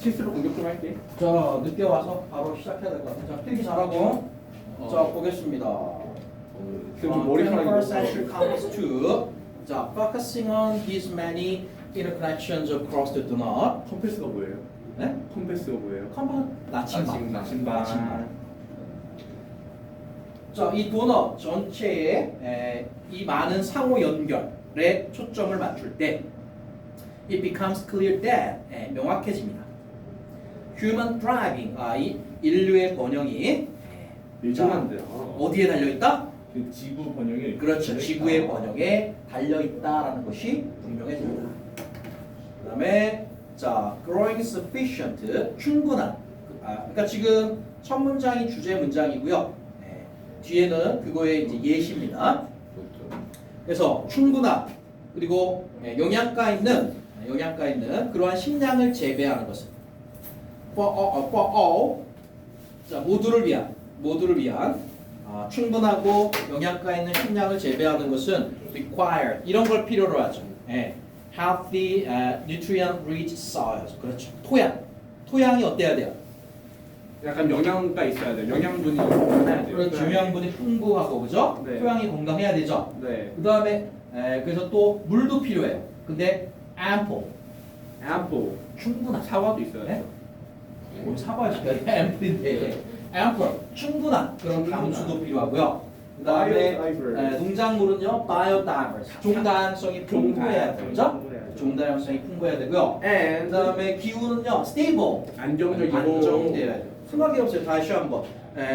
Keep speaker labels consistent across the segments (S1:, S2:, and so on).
S1: 실수로 공격 좀 할게.
S2: 자, 늦게 와서 바로 시작해야 될 것 같아요. 자, 필기 잘하고. 자, 보겠습니다.
S1: 지금 머리카락이
S2: 21st century comes to 자, focusing on these many interconnections across the donut.
S1: 컴패스가 뭐예요?
S2: 네?
S1: 컴패스가 뭐예요?
S2: 컴판 나침반.
S1: 나침반.
S2: 자, 이 도넛 전체에 이 많은 상호 연결에 초점을 맞출 때 it becomes clear that 명확해집니다. Human thriving, 이 인류의 번영이
S1: 일정한데.
S2: 어디에 달려 있다?
S1: 그 지구 번영에.
S2: 그렇죠. 지구의 번영에 달려 있다라는 것이 분명해집니다. 그다음에 자, growing sufficient, 충분한. 그러니까 지금 첫 문장이 주제 문장이고요. 뒤에는 그거의 이제 예시입니다. 그래서 충분한 그리고 영양가 있는 그러한 식량을 재배하는 것은 for all 자 모두를 위한 충분하고 영양가 있는 식량을 재배하는 것은 required 이런 걸 필요로 하죠. healthy, nutrient rich soils 그렇죠. 토양이 어때야 돼요?
S1: 약간 영양가 있어야 돼. 영양분이 있어야 돼요.
S2: 그렇죠. 영양분이 풍부하고 그죠?
S1: 네.
S2: 토양이 건강해야 되죠.
S1: 네.
S2: 그 다음에 그래서 또 물도 필요해요. 근데 ample 충분한
S1: 사과도 있어야
S2: 네?
S1: 돼요.
S2: 뭘 사과하시요 ample인데 ample 충분한 그런
S1: 충분한.
S2: 강수도 필요하고요. 그 다음에
S1: Biodiverse.
S2: 농작물은요 biodiverse 종다양성이 풍부해야 되죠.
S1: 풍부해야죠.
S2: 종다양성이 풍부해야 되고요. 그
S1: And
S2: 다음에 기후는요 stable
S1: 안정적이고
S2: 안정되어야 돼요. 생각이 없어요. 다시 한번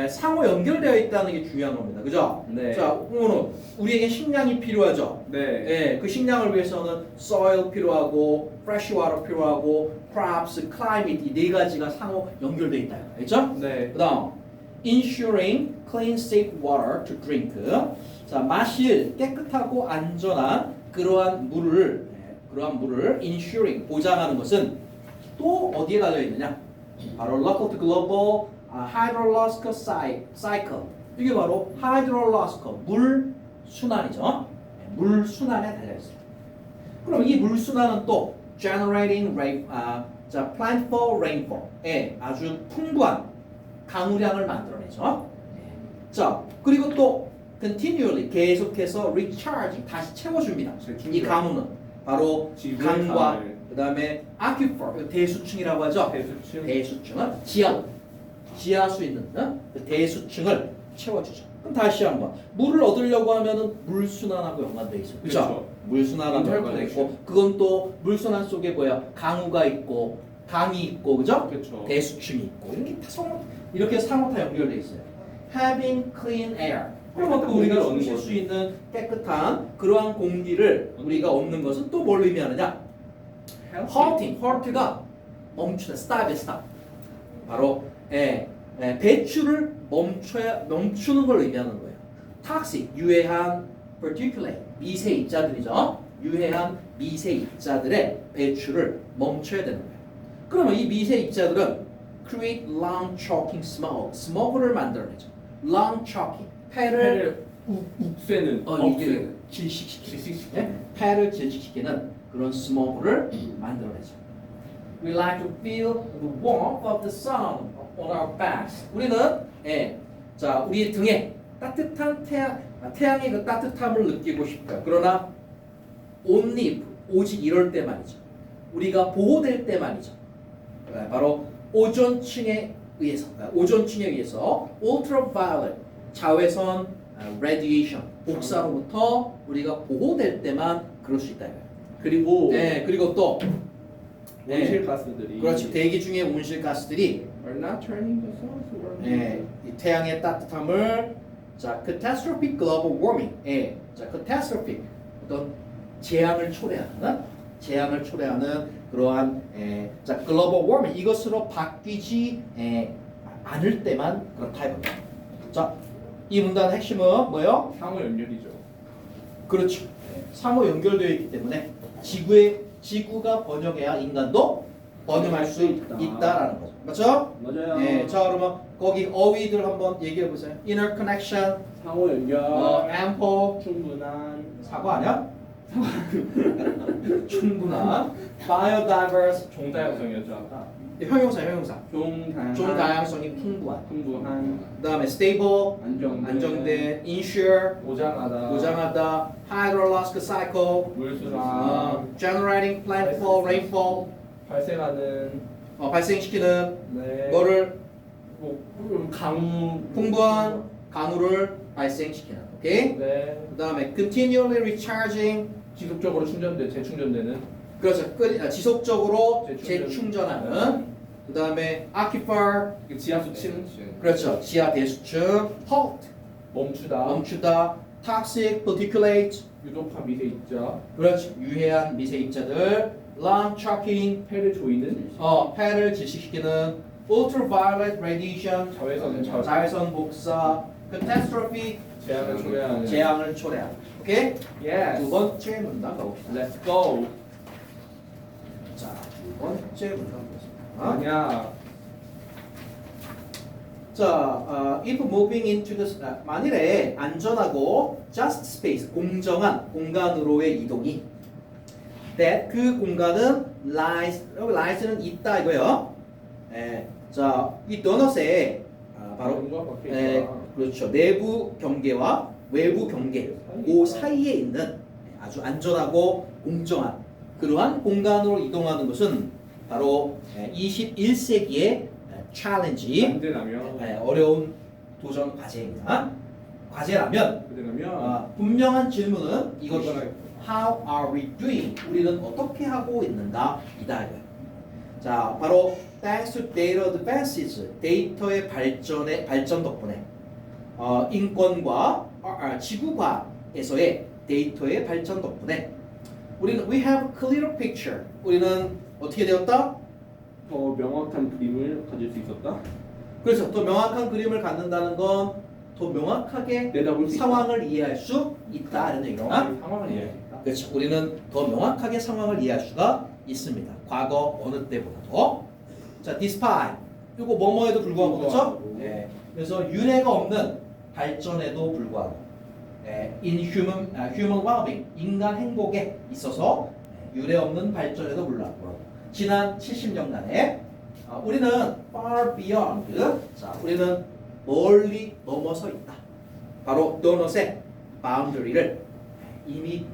S2: 상호 연결되어 있다는 게 중요한 겁니다. 그죠?
S1: 네.
S2: 자, 오늘 우리에게 식량이 필요하죠.
S1: 네.
S2: 그 식량을 위해서는 soil 필요하고 fresh water 필요하고 crops, climate 이 네 가지가 상호 연결되어 있다. 알죠?
S1: 네.
S2: 그다음 ensuring clean, safe water to drink. 자, 마실 깨끗하고 안전한 그러한 물을 ensuring 보장하는 것은 또 어디에 달려 있느냐? 바로 local to global hydrological cycle. 이게 바로 hydrological 물 순환이죠. 물 순환에 달려 있어요. 그럼 이 물 순환은 또 generating rain, 자 plentiful rainfall에 아주 풍부한 강우량을 만들어내죠. 자 그리고 또 continually 계속해서 recharging 다시 채워줍니다. 이 강우는 바로 강과 그 다음에 aquifer 대수층이라고 하죠. 대수층은 지하수 있는 그 대수층을 채워주죠. 그럼 다시 한번 물을 얻으려고 하면은 물 순환하고 연관돼 있어요. 그렇죠? 물 순환하고 연관돼 있고 그건 또 물 순환 속에 뭐야? 강우가 있고 강이 있고 그죠?
S1: 그렇죠.
S2: 대수층이 있고 이렇게 상호 다 연결돼 있어요. Having clean air. 그럼 또 우리가 숨 쉴 수 있는 깨끗한 그러한 공기를 우리가 얻는 것은 또 뭘 의미하느냐? halt가 멈추다, stop. 바로 배출을 멈추는 걸 의미하는 거예요. toxic, 유해한 particulate, 미세 입자들이죠. 유해한 미세 입자들의 배출을 멈춰야 되는 거예요. 그러면 이 미세 입자들은 create long choking smoke, smoke를 만들어내죠. long choking, 폐를
S1: 욱쇠는
S2: 이게 질식시키는 폐를 질식시키는 그런 스모크를 만들어내죠. We like to feel the warmth of the sun on our backs. 우리는 자 우리의 등에 따뜻한 태양의 그 따뜻함을 느끼고 싶어요. 그러나 only 오직 이럴 때만이죠. 우리가 보호될 때만이죠. 바로 오존층에 의해서 ultraviolet 자외선 radiation 복사로부터 우리가 보호될 때만 그럴 수 있다.
S1: 그리고
S2: 그리고 또
S1: 온실가스들이
S2: 그렇지 대기 중에 온실가스들이
S1: are not turning the sun to warm.
S2: 이 태양의 따뜻함을 자 catastrophic global warming 자 catastrophic 어떤 재앙을 초래하는 그러한 자 global warming 이것으로 바뀌지 않을 때만 그렇다 이겁니다. 자 이 문단의 핵심은 뭐예요?
S1: 상호 연결이죠.
S2: 그렇죠. 상호 연결되어 있기 때문에 지구가 번영해야 인간도 번영할 수 있다라는 거죠. 맞죠?
S1: 맞아요.
S2: 자 그러면 거기 어휘들 한번 얘기해 보세요. interconnection,
S1: 상호 연결,
S2: ample,
S1: 충분한,
S2: 사과 아니야? 충분한 biodiverse
S1: 종다양성이었죠 아까.
S2: 형용사
S1: 종다양한.
S2: 종다양성이 풍부한
S1: 풍부한.
S2: 그다음에 stable 안정된 ensure 보장하다 hydrological cycle
S1: 물수랑
S2: generating plentiful rainfall
S1: 발생하는
S2: 발생시키는
S1: 네.
S2: 뭐를
S1: 강우
S2: 풍부한 강우를 발생시키는 오케이
S1: 네.
S2: 그다음에 continually recharging
S1: 지속적으로 재충전되는
S2: 그렇죠 지속적으로
S1: 재충전.
S2: 재충전하는 그다음에 aquifer
S1: 지하수층
S2: 그렇죠 지하 대수층 halt 멈추다 toxic particulate
S1: 유독한 미세입자
S2: 그렇죠 유해한 미세입자들 lawn tracking
S1: 폐를 조이는
S2: 폐를 질식시키는 ultraviolet radiation 자외선 복사 catastrophe 재앙을 초래하는 오케이
S1: Yes.
S2: 두 번째 문단 가봅시다.
S1: Let's go.
S2: 자, 두 번째 문단 보겠습니다.
S1: 아니야.
S2: 자, if moving into the 만일에 안전하고 just space 공정한 공간으로의 이동이 that 그 공간은 lies는 있다 이거요. 자, 이 도넛에 바로 그렇죠 내부 경계와 외부 경계 그 사이에 있는 아주 안전하고 공정한 그러한 공간으로 이동하는 것은 바로 21세기의 챌린지
S1: 안되라면
S2: 어려운 도전 과제라면 분명한 질문은 이것입니다. How are we doing? 우리는 어떻게 하고 있는가? 이다. 자, 바로 thanks to data advances 데이터의 발전 덕분에 인권과 지구과에서의 데이터의 발전 덕분에 우리는 we have a clearer picture. 우리는 어떻게 되었다?
S1: 더 명확한 그림을 가질 수 있었다.
S2: 그래서 더 명확한 그림을 갖는다는 건 더 명확하게
S1: 내다볼 수
S2: 상황을 이해할 수 있다 이런 얘기죠.
S1: 상황을 이해할 수 있다.
S2: 그렇죠. 우리는 더 명확하게 상황을 이해할 수가 있습니다. 과거 어느 때보다도. 자, despite 이거 뭐뭐에도 불구하고 그렇죠? 네. 그래서 유례가 없는 발전에도 불구하고 in human well-being 인간 행복에 있어서 유례 없는 발전에도 불구하고 지난 70년간에 우리는 far beyond 자, 우리는 멀리 넘어서 있다. 바로 도넛의 boundary를 이미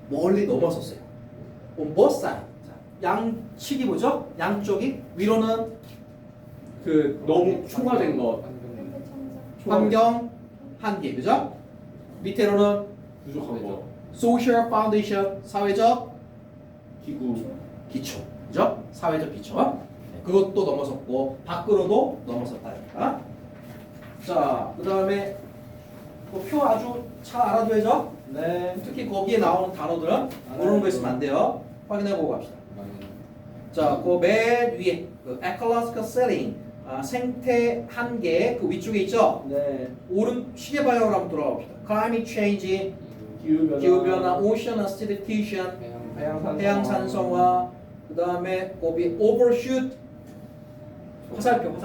S2: 멀리 넘어섰어요. On both sides. 양측이 뭐죠? 양쪽이 위로는
S1: 그 너무 초과된 것.
S2: 환경 한계, 그죠? 밑으로는
S1: 부족한 것.
S2: social foundation 사회적
S1: 기초.
S2: 그죠? 사회적 기초. 그것도 넘어섰고 밖으로도 넘어섰다니까. 자, 그다음에 표 아주 잘 알아둬야죠.
S1: 네.
S2: 특히 거기에 나오는 단어들은 모르는 거 있으면 안 돼요. 확인해보고 갑시다. 자, 그 맨 위에 그 ecological setting 생태 한계 그 위쪽에 있죠.
S1: 네.
S2: 오른 시계 방향으로 한번 돌아갑시다. climate change 기후변화, ocean acidification 해양 산성화, 그 다음에 거기 overshoot 화살표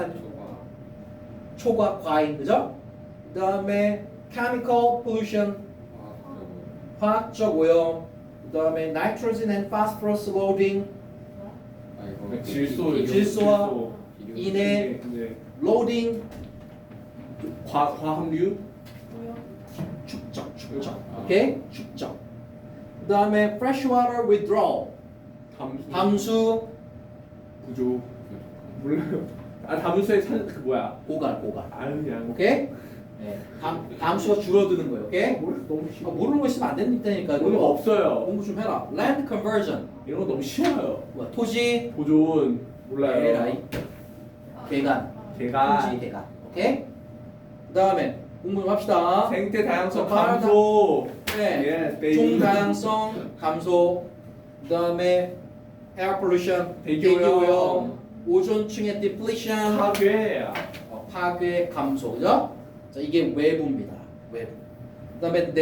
S2: 초과 과잉 그죠? 그 다음에 chemical pollution 화학적 오염, 그 다음에 nitrogen and phosphorus loading 질소와 인해 loading
S1: 과학류
S2: 축적 오케이 축적 그 다음에 freshwater withdrawal 담수
S1: 구조 몰라요. 담수의 그 뭐야?
S2: 고갈
S1: 그냥
S2: 오케이 네. 담수가 줄어드는 거예요 오케이
S1: 너무 쉬워.
S2: 모르는 거 있으면 안 된다니까
S1: 그런 거 없어요.
S2: 공부 좀 해라 land conversion
S1: 이런 거 너무 쉬워요.
S2: 뭐야, 토지
S1: 보존 몰라요.
S2: 에라이 개간 토지 개간 오케이 그 다음에 공부 좀 합시다
S1: 생태 다양성 감소.
S2: 네.
S1: 예,
S2: 종다양성 감소 그 다음에 air pollution
S1: 대기오염
S2: 오존층의 depletion 파괴 감소 그죠? 자 이게 외부입니다 외부 그 다음에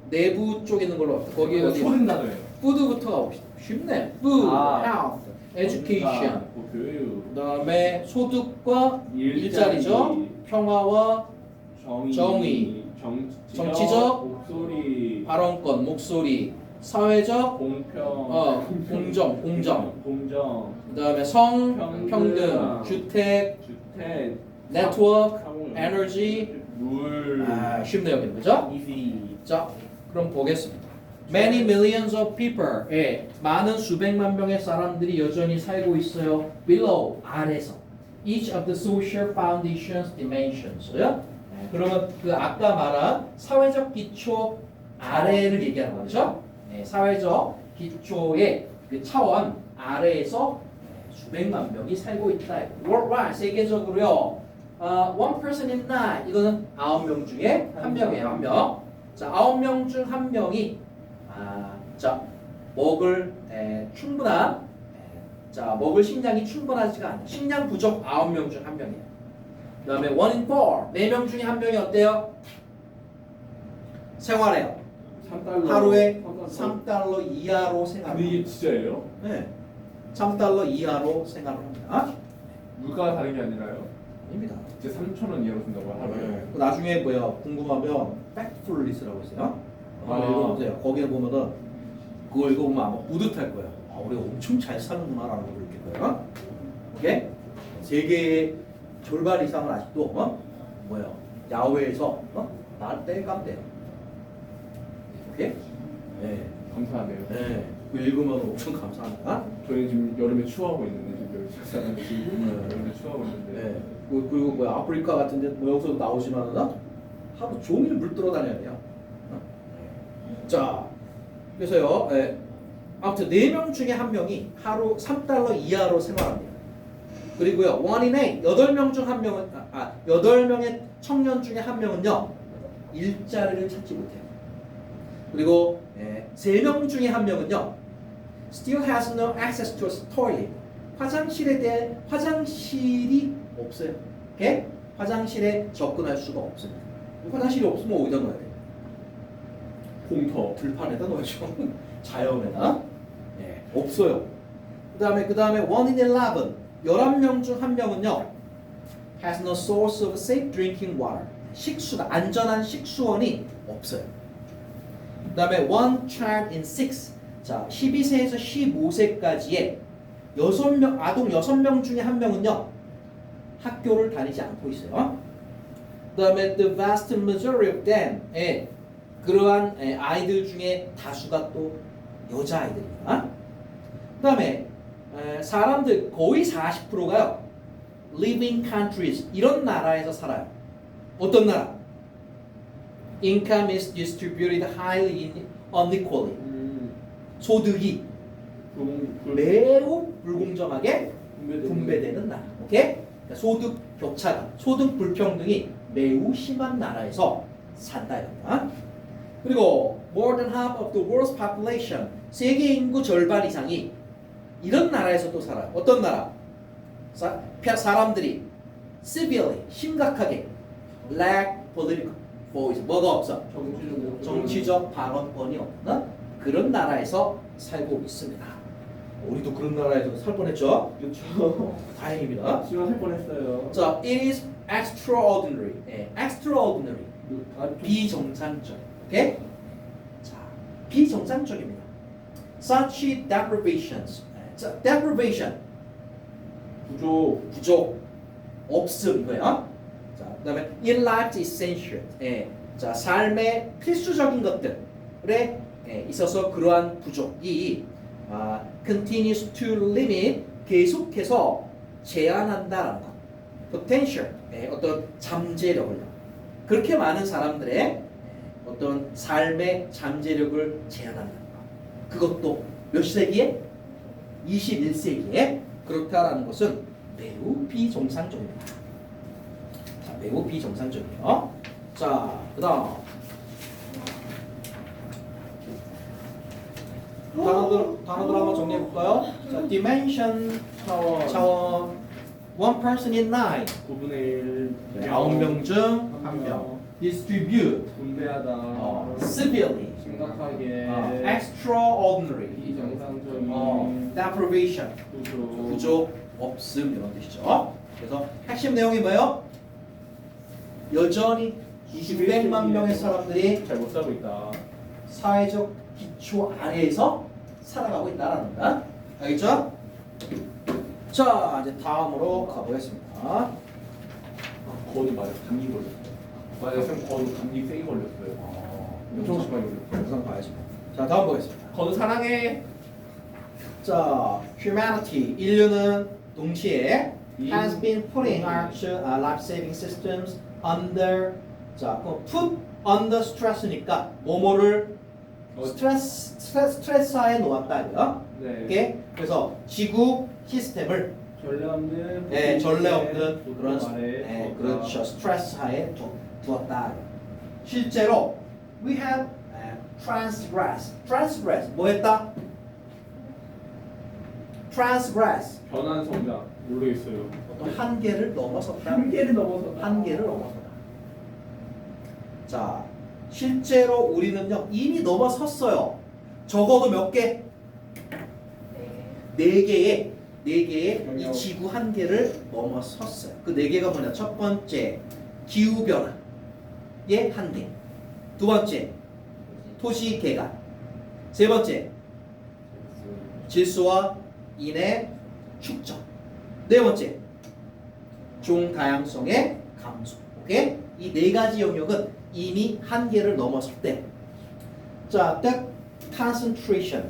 S2: 내부 쪽에 있는 걸로 합시다 거기 어디
S1: 초등 단어예요.
S2: food부터 가봅시다 쉽네 food, health, education
S1: 교육.
S2: 그 다음에 소득과 일자리죠 평화와 정의, 정치적,
S1: 목소리,
S2: 발언권, 목소리, 사회적,
S1: 공평,
S2: 공정. 그다음에 성, 평등, 주택, 네트워크, 에너지.
S1: 물,
S2: 쉽네요, 그죠?
S1: easy.
S2: 자, 그럼 보겠습니다. Many millions of people. 많은 수백만 명의 사람들이 여전히 살고 있어요. Below, 아래서. Each of the social foundations dimensions. 그러면 그 아까 말한 사회적 기초 아래를 얘기하는 거죠. 사회적 기초의 그 차원 아래에서 수백만 명이 살고 있다. Worldwide, 세계적으로요. One person in nine. 이거는 9명 중에 한 명이에요. 한 명. 자, 9명 중 한 명이 자, 먹을 충분한 자, 먹을 식량이 충분하지가 않아요. 식량 부족 9명 중 한 명이에요. 그다음에 1 in 4. 4명 중에 한 명이 어때요? 생활해요.
S1: 3달러.
S2: 하루에 3달러 이하로 생활합니다.
S1: 근데 이게 진짜예요?
S2: 네. 3달러 이하로 생활합니다.
S1: 물가가 다른 게 아니라요?
S2: 아닙니다.
S1: 진짜 3,000원 이하로 쓴다고요 하루에?
S2: 나중에 뭐야 궁금하면 팩트풀리스라고 있어요. 한번 읽어보세요. 거기에 보면은 그거 읽어보면 아마 뿌듯할 거야. 우리가 엄청 잘 사는구나라는 걸 느낄 거예요. 오케이? 세계의 절반 이상은 아직도 뭐야 야외에서 날 떼감대요. 오케이? 네.
S1: 감사하네요.
S2: 네. 그 읽으면 엄청 감사합니다.
S1: 저희 지금 여름에 추워하고 있는데 지금 여름에 추워하고 있는데.
S2: 네. 그리고 뭐야 아프리카 같은데 뭐 여기서 나오시면은 하루 종일 물 들어 다녀야 돼요. 자, 그래서요. 아무튼 4명 중에 한 명이 하루 3달러 이하로 생활합니다. 그리고요. 1 in 8, 8명 중 한 명은 8명의 청년 중에 한 명은요. 일자리를 찾지 못해요. 그리고 3명 중에 한 명은요. still has no access to a toilet. 화장실에 대해 화장실이 없어요. 오케이? 화장실에 접근할 수가 없습니다. 화장실이 없으면 어디다 넣어야 돼요?
S1: 공터.
S2: 들판에다 넣어야죠. 자연에다. 네, 없어요. 그다음에 1 in 11. 11명 중 한 명은요. has no source of safe drinking water. 식수가 안전한 식수원이 없어요. 그다음에 1 child in 6. 자, 12세에서 15세까지의 아동 6명 중에 한 명은요. 학교를 다니지 않고 있어요. 그다음에 the vast majority of them. 그러한 아이들 중에 다수가 또 여자아이들입니다. 그다음에 사람들 거의 40%가요. live in countries. 이런 나라에서 살아요. 어떤 나라? Income is distributed highly unequally. 소득이 매우 불공정하게 분배되는 나라. 오케이? 그러니까 소득 격차가, 소득 불평등이 매우 심한 나라에서 산다 이겁니다. 그리고 more than half of the world's population, 세계 인구 절반 이상이 이런 나라에서 또 살아요. 어떤 나라? 사람들이 severely, 심각하게 lack political voice, 뭐가 없어? 정치적 발언권이 없는 그런 나라에서 살고 있습니다. 우리도 그런 나라에서 살 뻔했죠?
S1: 그렇죠.
S2: 다행입니다.
S1: 지원할 뻔했어요.
S2: 자, it is extraordinary. extraordinary. 비정상적. 오케이? 자, 비정상적입니다. Such deprivations. 자, deprivation. 부족. 없음 이거야. 자, 그다음에 in life essential. 자, 삶의 필수적인 것들에 있어서 그러한 부족이 continues to limit 계속해서 제한한다라는 것. potential 어떤 잠재력을 그렇게 많은 사람들의 어떤 삶의 잠재력을 제한한다는 것. 그것도 몇 세기에? 21세기에 그렇다라는 것은 매우 비정상적입니다. 자, 매우 비정상적이에요. 자, 그다음 단어들 한번 정리해 볼까요? 자, dimension 차원, one person in nine,
S1: 9분의 1.
S2: 9명 중 1명, distribute,
S1: 분배하다.
S2: severely,
S1: 심각하게.
S2: extraordinary,
S1: 비정상적인.
S2: deprivation, 부족, 없음 이런 뜻이죠. 그래서 핵심 내용이 뭐예요? 여전히 수백만 명의 사람들이
S1: 잘 못 살고 있다.
S2: 사회적 기초 아래에서 살아가고 있다라는 거다. 알겠죠? 자, 이제 다음으로 가보겠습니다.
S1: 거도 맞아. 감기 걸렸어요. 맞아요. 쌤 거도 감기 세게 걸렸어요. 엄청 심하게 걸렸어요.
S2: 영상 봐야지. 자, 다음 보겠습니다.
S1: 거도 사랑해.
S2: 자, humanity 인류는 동시에
S1: 이-
S2: has been putting our life-saving systems under 자, 그럼 put under stress니까 뭐뭐를 스트레스하에 놓았다 이거야.
S1: 네.
S2: 오케이? 그래서 지구 시스템을
S1: 전례 없는.
S2: 전례 없는 그런
S1: 아래.
S2: 그렇죠. 스트레스하에 두었다. 실제로 we have transgress 뭐 했다? transgress
S1: 변한 성장 모르겠어요.
S2: 어떤 한계를 넘어섰다.
S1: 한계를 넘어서.
S2: 한계를 넘어서다. 자, 실제로 우리는요 이미 넘어섰어요. 적어도 몇 개? 네 개의 이 지구 한계를 넘어섰어요. 그 네 개가 뭐냐? 첫 번째 기후 변화의 한계. 두 번째 토시 개간. 세 번째 질소와 인의 축적. 네 번째 종 다양성의 감소. 오케이? 이 네 가지 영역은 이미 한계를 넘었을 때, 자, that concentration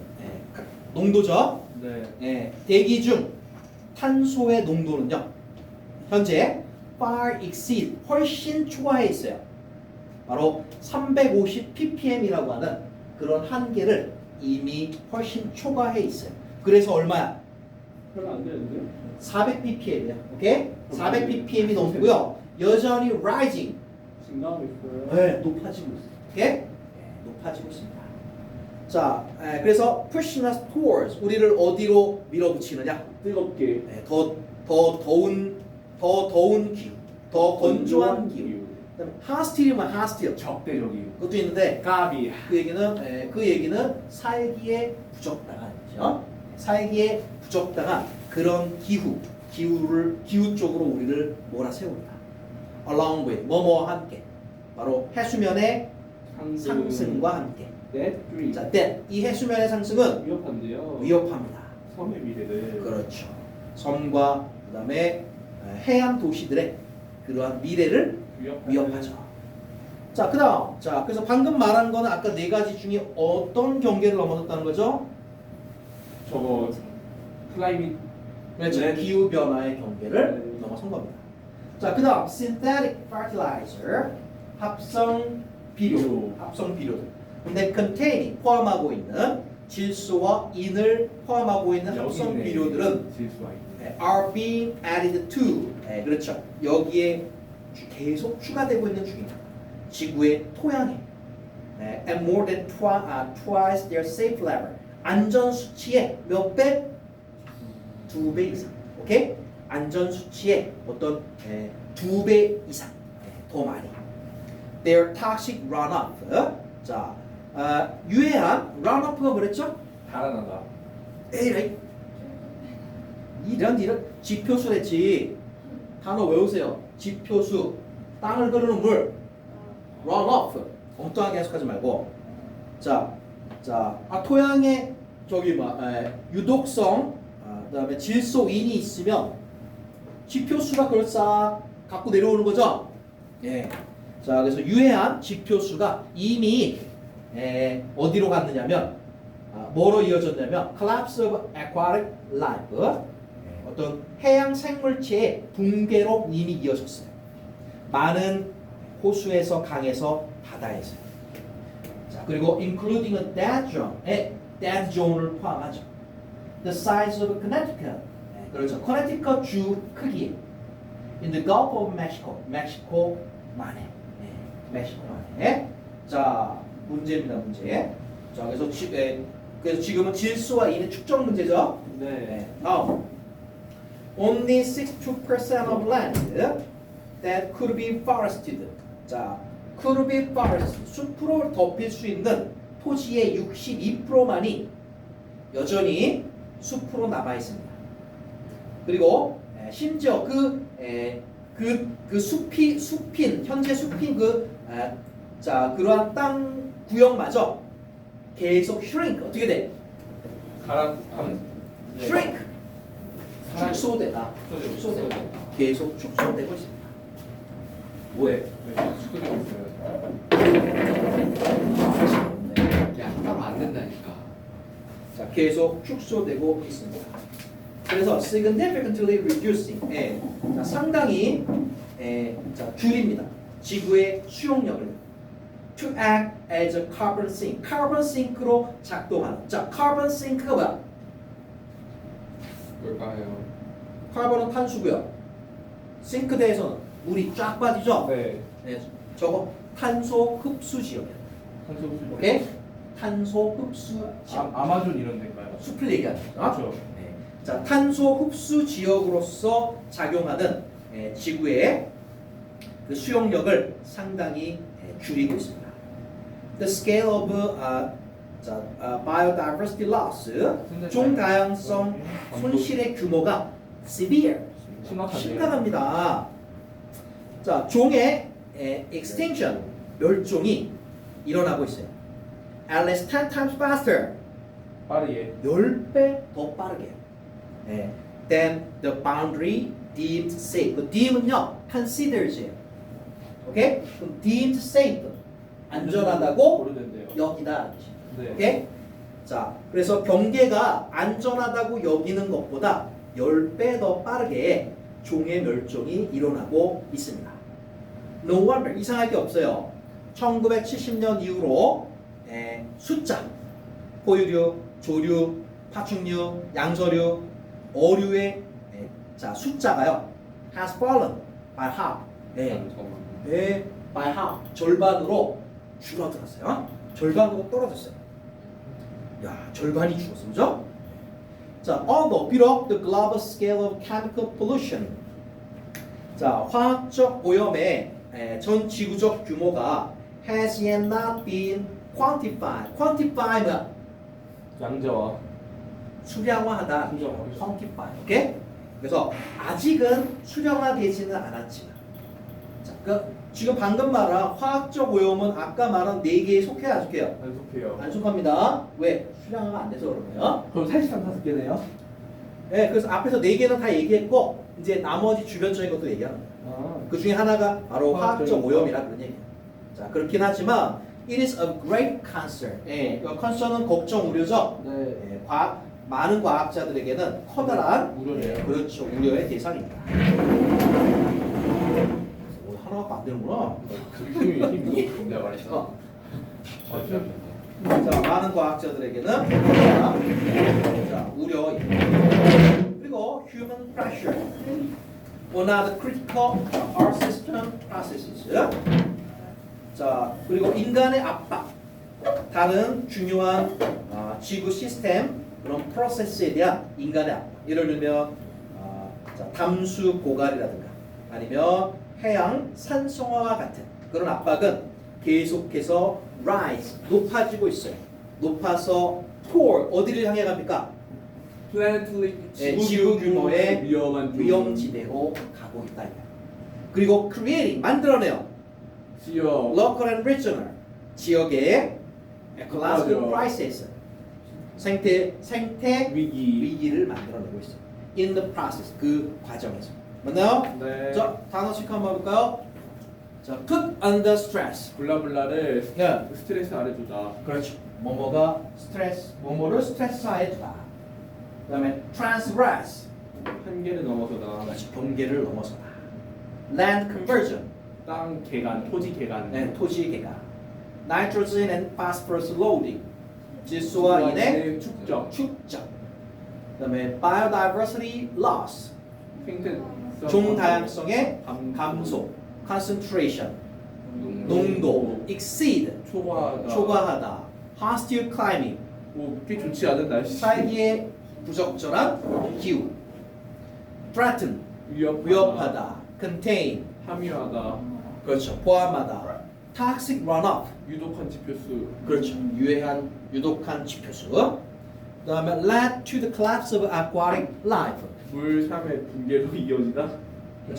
S2: 농도죠.
S1: 네.
S2: 대기 중 탄소의 농도는요 현재 far exceed 훨씬 초과해 있어요. 바로 350 ppm이라고 하는 그런 한계를 이미 훨씬 초과해 있어요. 그래서 얼마야?
S1: 별로 안 되는데.
S2: 400 ppm이야. 오케이? 400 ppm이 넘고요. 여전히 rising.
S1: 증가하고 있어요.
S2: 네, 높아지고 있어요. 오케이? 높아지고 있습니다. 자, 그래서 pushing us towards 우리를 어디로 밀어붙이느냐?
S1: 뜨겁게.
S2: 더 더운 기후, 더 건조한 기후. 그다음에 hostil이면 hostile.
S1: 적대적이고.
S2: 그것도 있는데
S1: 까비.
S2: 그 얘기는 살기에 부적당한 거죠. 살기에 부적당한 그런 기후 쪽으로 우리를 몰아세운다. along with 뭐뭐와 함께 바로 해수면의 상승과 함께.
S1: 네.
S2: 자, 이 해수면의 상승은
S1: 위협한데요.
S2: 위협합니다.
S1: 섬의 미래를.
S2: 그렇죠. 섬과 그다음에 해안 도시들의 그러한 미래를 위협하죠. 자, 그다음 그래서 방금 말한 거는 아까 네 가지 중에 어떤 경계를 넘어섰다는 거죠?
S1: 저거 클라이밋.
S2: 그렇죠.
S1: 네.
S2: 기후 변화의 경계를
S1: 네.
S2: 넘어선 겁니다. 자, 그다음 synthetic fertilizer 합성 비료들. 근데 containing 포함하고 있는 질소와 인을 포함하고 있는 합성 비료들은
S1: 질소와
S2: are being added to 그렇죠. 여기에 계속 추가되고 있는 중입니다. 지구의 토양에 and more than twice their safe level 안전 수치의 몇 배? 2배 이상. 오케이? 안전 수치의 어떤 2배 이상 더 많이. Their toxic runoff. 자, 유해한 runoff가 뭐랬죠?
S1: 달아난다.
S2: 에이, 이런 지표수랬지. 단어 외우세요. 지표수. 땅을 거르는 물. runoff. 엉뚱하게 해석하지 말고. 토양에 유독성, 그다음에 질소인이 있으면 지표수가 그럴싸 갖고 내려오는 거죠. 예. 자, 그래서 유해한 지표수가 이미 어디로 갔느냐면 뭐로 이어졌냐면 collapse of aquatic life 어떤 해양 생물체의 붕괴로 이미 이어졌어요. 많은 호수에서 강에서 바다에서. 자, 그리고 including a dead zone을 포함하죠. The size of Connecticut. 그렇죠. 커네티컷 주 크기. In the Gulf of Mexico. 멕시코만에. 멕시코만에. 자, 문제입니다. 문제. 자, 그래서 지금은 질소와 인의 측정 문제죠.
S1: 네.
S2: 다음. Only 62% of land that could be forested. 자, could be forested. 숲으로 덮일 수 있는 토지의 62%만이 여전히 숲으로 남아 있습니다. 그리고 심지어 현재 숲인 그 자 그러한 땅 구역마저 계속 shrink 어떻게 돼? shrink 축소되다. 축소되다. 계속 축소되고 있습니다. 왜?
S1: 축소되고 있어요.
S3: 야, 따로 안 된다니까.
S2: 자 계속 축소되고 있습니다. 그래서 significantly reducing, 자, 상당히 자, 줄입니다. 지구의 수용력을 to act as a carbon sink, carbon sink로 작동하는. 자, carbon sink가 뭐야?
S3: 뭘까요?
S2: 카본은 탄수고요. 싱크대에서는 물이 쫙 빠지죠.
S1: 네.
S2: 네, 저거 탄소 흡수 지역이에요.
S1: 탄소 흡수.
S2: 오케이? 탄소 흡수 지역.
S1: 아마존 이런 데인가요?
S2: 숲을 얘기하는 거죠.
S1: 그렇죠.
S2: 네. 자, 탄소 흡수 지역으로서 작용하는 지구의 그 수용력을 상당히 줄이고 있습니다. The scale of biodiversity loss, 종다양성 손실의 규모가 severe,
S1: 심각하네요.
S2: 심각합니다. 자, 종의 extinction, 멸종이 일어나고 있어요. At least 10 times faster,
S1: 빠르게.
S2: 10배 더 빠르게. Than the boundary deemed safe. 그 deem은요, considers예요. 오케이? 그럼 deemed safe, 안전하다고
S1: 오래된대요.
S2: 여기다.
S1: 네.
S2: 오케이? 자, 그래서 경계가 안전하다고 여기는 것보다 10배 더 빠르게 종의 멸종이 일어나고 있습니다. No wonder, 이상할 게 없어요. 1970년 이후로 숫자, 포유류, 조류, 파충류, 양서류, 어류의 자, 숫자가요 has fallen by half. by half. 절반으로 줄어들었어요. 절반으로 떨어졌어요. 야, 절반이 줄었어, 그죠? 자, although 비록 the global scale of chemical pollution, 자, 화학적 오염의 전 지구적 규모가 has yet not been quantified. quantify는
S1: 양자와
S2: 수량화하다.
S1: 수량화.
S2: quantify. 오케이? 그래서 아직은 수량화되지는 않았지만, 자, 지금 방금 말한 화학적 오염은 아까 말한 4개에 속해요, 안 속해요?
S1: 안 속해요.
S2: 안 속합니다. 왜? 수량화가 안 돼서 그런 거예요.
S1: 그럼 사실상 5개네요?
S2: 네, 그래서 앞에서 4개는 다 얘기했고 이제 나머지 주변적인 것도 얘기하는 거예요. 그 중에 하나가 바로 화학적 오염이라 그런 얘기예요. 자, 그렇긴 하지만 it is a great concern. concern은 걱정, 우려죠.
S1: 네.
S2: 많은 과학자들에게는 커다란
S1: 우려네요.
S2: 그렇죠, 우려의 대상입니다. 하나밖에 안 되는구나.
S1: 힘이
S3: 내가 말했어.
S2: 자, 많은 과학자들에게는 자, 우려입니다. 그리고 human pressure, one of the critical earth system processes. 자, 그리고 인간의 압박, 다른 중요한 지구 시스템 그런 프로세스에 대한 인간의 압박. 예를 들면 자, 담수 고갈이라든가 아니면 해양 산성화와 같은 그런 압박은 계속해서 rise, 높아지고 있어요. 높아서 toward, 어디를 향해 갑니까?
S1: 플래닛리
S2: 지구 규모의
S1: 위험한
S2: 위험지대로 가고 있다. 그리고 creating, 만들어내요.
S1: 지역
S2: local and regional, 지역의 ecological
S1: 맞아요.
S2: crisis, 생태
S1: 위기.
S2: 위기를 만들어내고 있어요. in the process, 그 과정에서. 맞나요?
S1: 네.
S2: 자, 단어씩 한번 볼까요? 자, put under stress.
S1: 블라블라를
S2: 예.
S1: 스트레스 아래 두다.
S2: 그렇죠. 뭐뭐가 스트레스, 뭐뭐를 스트레스하에 두다. 그다음에 transgress,
S1: 한계를 넘어서다.
S2: 그렇죠. 경계를 넘어서다. land conversion,
S1: 땅 개간, 토지 개간.
S2: 토지 개가. nitrogen and phosphorus loading, 질소와 인의
S1: 축적.
S2: 그다음에 biodiversity loss,
S1: 생태
S2: 종다양성의 감소, concentration, 농도, exceed, 초과하다, hostile climate,
S1: 꽤 좋지 않은 날씨.
S2: 살기에 부적절한 기후, threaten, 위협하다, contain,
S1: 함유하다.
S2: 그렇죠, 포함하다, toxic runoff,
S1: 유독한 지표수.
S2: 그렇죠, 유독한 지표수. 그다음에 led to the collapse of aquatic life,
S1: 물 3의 붕괴로 이어지다.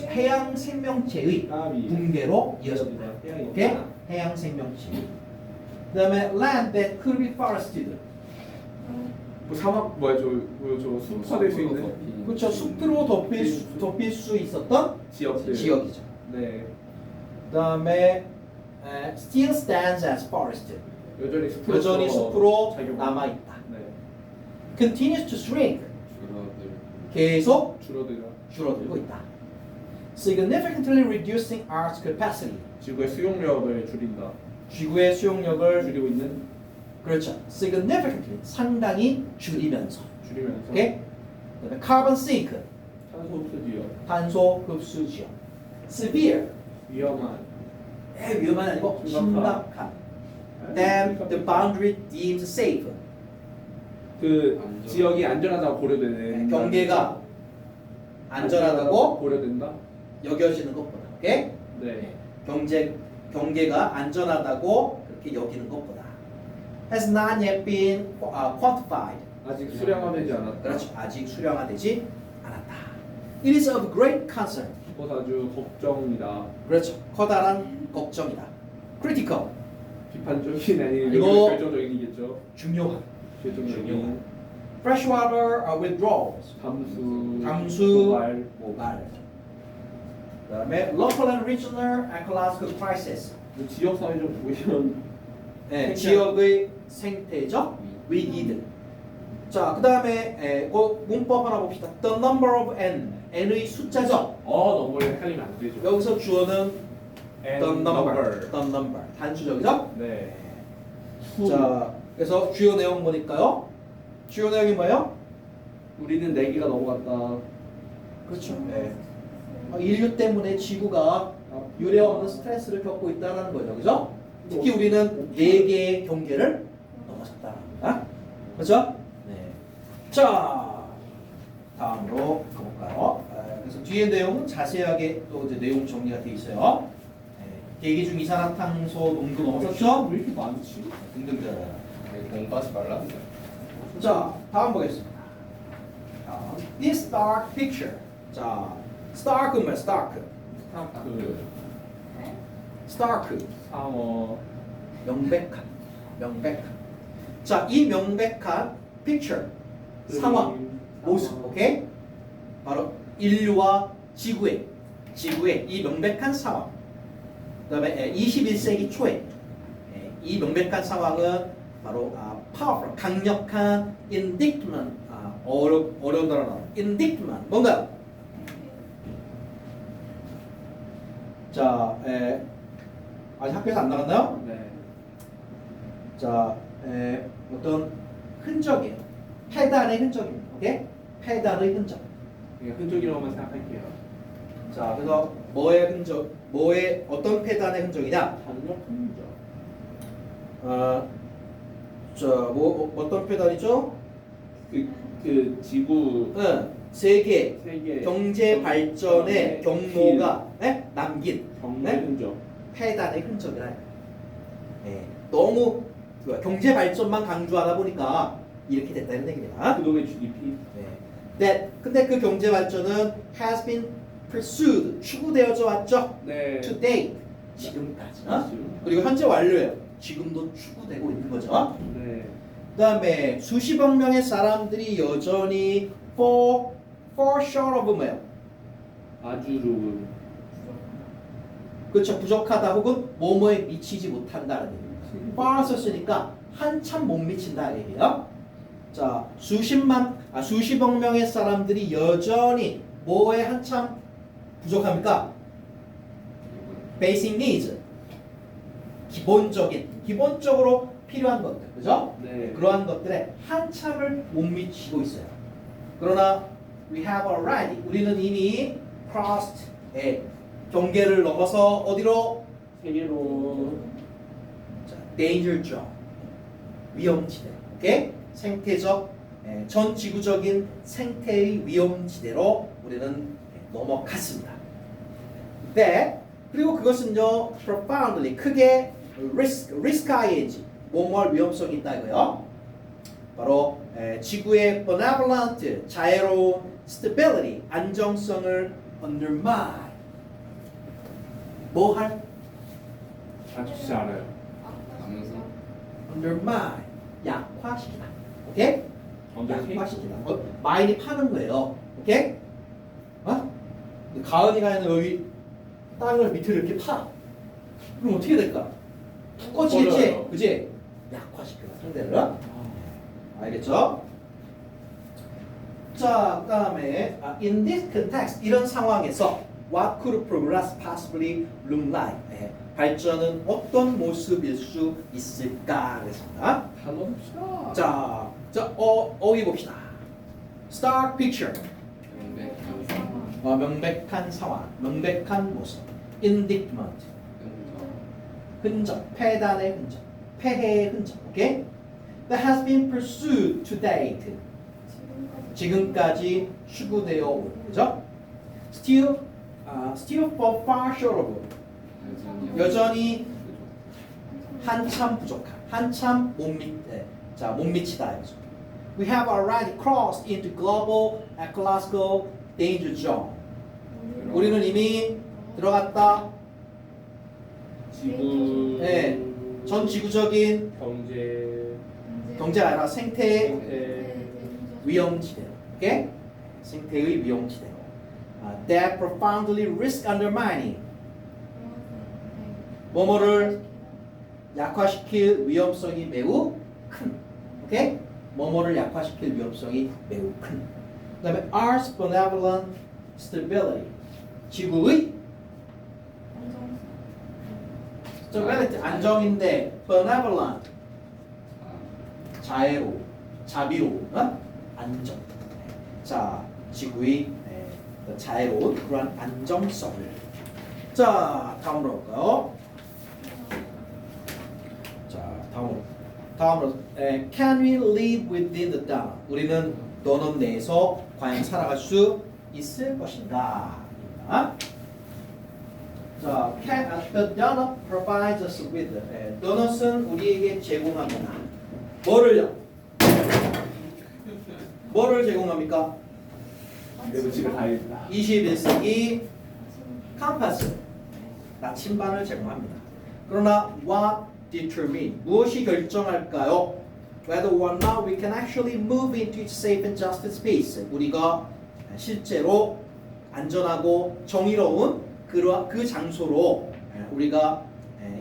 S2: 해양 생명체의
S1: 땀이
S2: 붕괴로 이어집니다.
S1: 해양이
S2: 오케이? 해양 생명체. 그다음에 land that could be forested.
S1: 뭐 사막 뭐야 저 숲화될 수 있는
S2: 그렇죠. 숲으로 덮일 수 있었던
S1: 지역들.
S2: 지역이죠.
S1: 네.
S2: 그다음에 still stands as forest. 여전히 숲으로 남아 있다.
S1: 네.
S2: continues to shrink.
S3: 줄어들.
S2: 계속
S1: 줄어들어.
S2: 줄어들고 있다. significantly reducing Earth's capacity.
S1: 지구의 수용력을 줄인다.
S2: 지구의 수용력을
S1: 줄이고 있는.
S2: 그렇죠. significantly 상당히 줄이면서.
S1: 줄이면서.
S2: 오케이? 그다음에 carbon sink.
S1: 탄소 흡수지역.
S2: 탄소 흡수지역. severe.
S1: 위험한.
S2: 위험한 아니고 심각한. then the boundary deemed safe.
S1: 그
S3: 안전.
S1: 지역이 안전하다고 고려되는.
S2: 경계가 안전하다고
S1: 고려된다.
S2: 여겨지는 것보다. 오케이?
S1: 네.
S2: 경계가 안전하다고 그렇게 여기는 것보다. has not yet been quantified.
S1: 아직 수량화되지 않았다.
S2: 그렇죠. 아직 수량화되지 않았다. It is of great concern.
S1: 그것 아주 걱정이다.
S2: 그렇죠. 커다란 걱정이다. critical.
S1: 비판적인 아니
S2: 이거-
S1: 결정적인이겠죠.
S2: 중요한.
S1: 결정적인.
S2: freshwater withdrawals.
S1: 감수.
S2: 모발.
S1: 모발.
S2: 그다음에 local and regional ecological crisis.
S1: 그 지역 사회적 보시면
S2: 네, 지역의 생태적 위기들. 자, 그다음에 그 문법 하나 봅시다. The number of n의 숫자죠.
S1: 너무 헷갈리면 안 되죠.
S2: 여기서 주어는
S1: And
S2: the number. 단수적이죠?
S1: 네.
S2: 자, 그래서 주요 내용 보니까요. 주요 내용이 뭐예요?
S1: 우리는 4개가 넘어갔다.
S2: 그렇죠. 네. 인류 때문에 지구가 유례 없는 스트레스를 겪고 있다는 거죠. 그죠? 특히 우리는 4개의 경계를 넘어섰다는 겁니다. 그렇죠? 네. 자, 다음으로 가볼까요? 그래서 뒤에 내용은 자세하게 또 이제 내용 정리가 돼 있어요. 대기 중 이산화탄소 농도 넘어섰죠?
S1: 왜 이렇게 많지?
S2: 등등등.
S3: 공부하지 말라.
S2: 자, 다음 보겠습니다. This dark picture. 자, stark은 뭐야? stark. stark.
S1: 상어.
S2: 명백한. 자, 이 명백한 picture. 상황. 모습. 오케이? 바로 인류와 지구의 이 명백한 상황. 그다음에 21세기 초에 이 명백한 상황은 바로 powerful, 강력한 indictment, 어려운 단어 나와. indictment 뭔가요? 자, 아직 학교에서 안 나갔나요?
S1: 네.
S2: 자, 어떤 흔적이에요. 페달의 흔적입니다. 오케이? 페달의 흔적.
S1: 그냥 흔적이라고만 생각할게요.
S2: 자, 그래서 뭐의 흔적, 어떤 페달의 흔적이냐?
S1: 강력 흔적.
S2: 어떤 페달이죠?
S1: 그 지구
S2: 세계
S1: 세계
S2: 경제 발전의 경로가 남긴
S1: 경제
S2: 네?
S1: 흔적.
S2: 페달의 흔적이라. 너무 경제 발전만 강조하다 보니까 이렇게 됐다 이런 얘기입니다.
S1: 그동안 GDP.
S2: 근데 그 경제 발전은 has been pursued, 추구되어져 왔죠.
S1: 네.
S2: To date, 지금까지.
S1: 지금.
S2: 그리고 현재 완료예요. 지금도 추구되고 있는 거죠.
S1: 네.
S2: 그다음에 수십억 명의 사람들이 여전히 fall short of 뭐예요?
S1: 아주 조금.
S2: 그렇죠. 부족하다 혹은 뭐뭐에 미치지 못한다는 얘기입니다. far 썼으니까 한참 못 미친다 얘기예요. 자, 수십억 명의 사람들이 여전히 뭐에 한참 부족합니까? Basic needs. 기본적으로 필요한 것들, 그죠?
S1: 네.
S2: 그러한 것들에 한참을 못 미치고 있어요. 그러나 we have already, 우리는 이미 crossed, 경계를 넘어서 어디로?
S1: 세계로.
S2: 자, danger zone, 위험지대, 오케이? 생태적, 전 지구적인 생태의 위험지대로 우리는 넘어갔습니다. 네, 그리고 그것은요, profoundly, 크게 risk ing, 뭐뭐할 위험성이 있다 이거요. 바로 지구의 benevolent, 자애로운 stability, 안정성을 undermine. 뭐할?
S1: 잘 좋지 않아요.
S3: 하면서
S2: undermine 약화시키다. 오케이?
S1: 언더테이크.
S2: 약화시키다. 마인이 파는 거예요. 오케이? 어? 가은이가 여기 땅을 밑으로 이렇게 파. 그럼 어떻게 될까? 툭 꺼지겠지?
S1: 꺼져요.
S2: 그지? 약화시키다 상대를. 알겠죠? 자, 그다음에 in this context 이런 상황에서 what could progress possibly look like? 발전은 어떤 모습일 수 있을까? 그랬습니다.
S1: 단어봅시다.
S2: 자, 어휘 봅시다. Start picture.
S3: 명백한
S2: 명백한 상황, 명백한 모습. Indictment. 흔적, 패단의 흔적, 폐해의 흔적. 오케이? That has been pursued to date. 지금까지 추구되어 온 그죠? Still fall far short of. 여전히 한참 부족한, 한참 못 미치다. We have already crossed into global ecological danger zone. 우리는 이미 들어갔다.
S1: 지구.
S2: 네, 전 지구적인 경제가 아니라 생태의 위험지대로. 오케이? 생태의 위험지대로. That profoundly risk undermining. 뭐뭐를 약화시킬 위험성이 매우 큰. 오케이? 뭐뭐를 약화시킬 위험성이 매우 큰. 그다음에 Earth's benevolent stability. 지구의 stability 안정인데 benevolent 자애로, 자비로운 안정. 자, 지구의 자애로운 그러한 안정성을. 자, 다음으로 볼까요? 자, 다음으로 can we live within the donut? 우리는 도넛 내에서 과연 살아갈 수 있을 것인가? 자, the donut provides us with. 도넛은 우리에게 제공합니다. 뭐를 제공합니까?
S1: 그래도 집에 가야겠다.
S2: 21세기 컴파스, 나침반을 제공합니다. 그러나 what determine, 무엇이 결정할까요? Whether or not we can actually move into its safe and just space. 우리가 실제로 안전하고 정의로운 그 장소로 우리가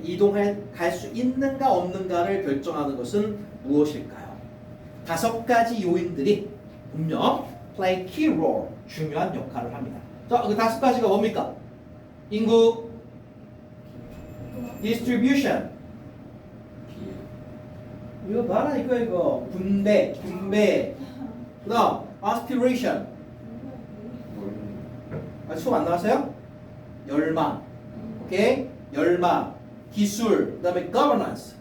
S2: 이동할 수 있는가 없는가를 결정하는 것은 무엇일까요? 5가지 요인들이 분명 play key role, 중요한 역할을 합니다. 자, 그 5가지가 뭡니까? 인구, distribution, 이거 봐라 이거 분배, 그다음 aspiration, 수업 안 나왔어요? 열망, 오케이? 열망, 기술, 그다음에 governance,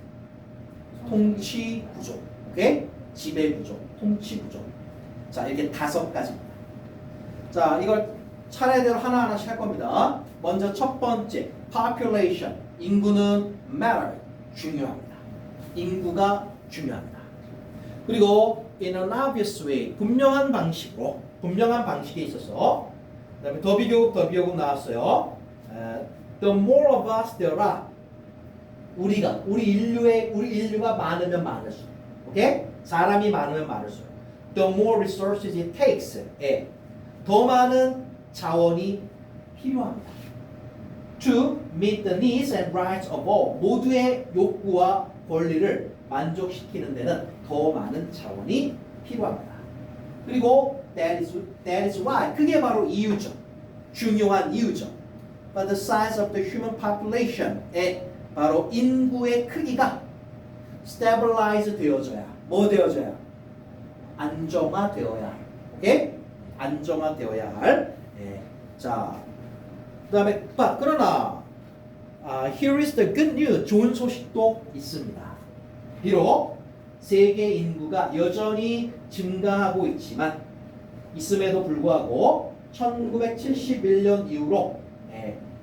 S2: 통치 구조, 오케이? 지배 구조, 통치 구조. 자, 이렇게 5가지입니다. 자, 이걸 차례대로 하나하나씩 할 겁니다. 먼저 첫 번째, population. 인구는 matter, 중요합니다. 인구가 중요합니다. 그리고 in an obvious way, 분명한 방식에 있어서, 그다음에 더 비교급 나왔어요. The more of us there are, 우리 인류가 많으면 많을수록, 오케이? 사람이 많으면 많을수록, the more resources it takes, 더 많은 자원이 필요합니다. To meet the needs and rights of all, 모두의 욕구와 권리를 만족시키는 데는 더 많은 자원이 필요합니다. 그리고 that is why, 그게 바로 이유죠. 중요한 이유죠. But the size of the human population, 바로 인구의 크기가 stabilize 되어져야, 뭐 되어져야? 안정화되어야, 오케이? 안정화되어야 할. 자, 그다음에 그러나 here is the good news. 좋은 소식도 있습니다. 비록 세계 인구가 여전히 증가하고 있음에도 불구하고 1971년 이후로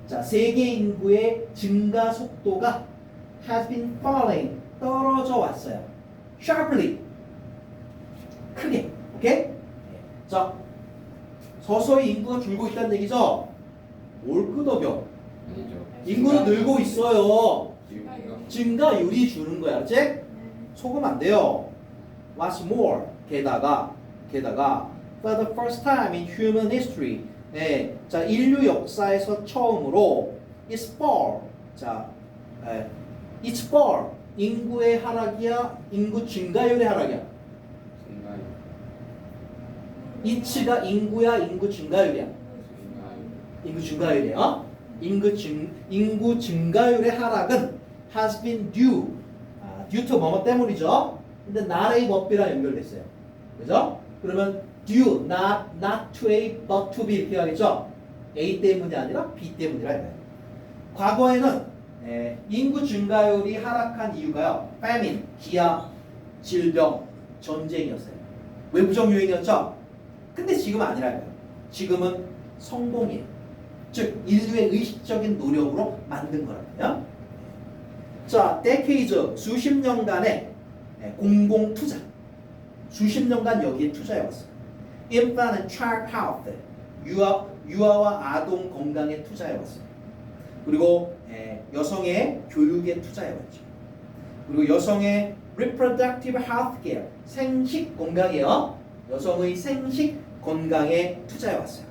S2: 자, 세계 인구의 증가 속도가 has been falling, 떨어져 왔어요. sharply, 크게. 오케이? 자, 서서히 인구가 줄고 있다는 얘기죠. 올 끄덕여.
S3: 아니죠.
S2: 인구는 늘고 있어요.
S3: 비율인가?
S2: 증가율이 주는 거야, 그렇지? 속으면 안 돼요. What's more? 게다가 for the first time in human history, 자 인류 역사에서 처음으로 it's for, 자, it's for 인구의 하락이야, 인구 증가율의 하락이야.
S3: 증가율.
S2: 이치가 인구야, 인구 증가율이야.
S3: 증가율.
S2: 인구 증가율이야. 인구 증가율의 하락은 has been due, due to 뭐뭐 때문이죠. 근데 not a but b랑 연결됐어요. 그죠? 그러면 due, not to A, but to B 이렇게 하겠죠. A 때문이 아니라 B 때문이라 해요. 과거에는 인구 증가율이 하락한 이유가요. famine, 기아, 질병, 전쟁이었어요. 외부적 요인이었죠. 근데 지금 아니라요. 지금은 성공이에요. 즉 인류의 의식적인 노력으로 만든 거라고요. 자, decades, 수십 년간의 공공 투자, 수십 년간 여기에 투자해 왔어요. infant and child health, 유아와 아동 건강에 투자해 왔어요. 그리고 여성의 교육에 투자해 왔죠. 그리고 여성의 reproductive health care, 생식 건강이요. 여성의 생식 건강에 투자해 왔어요.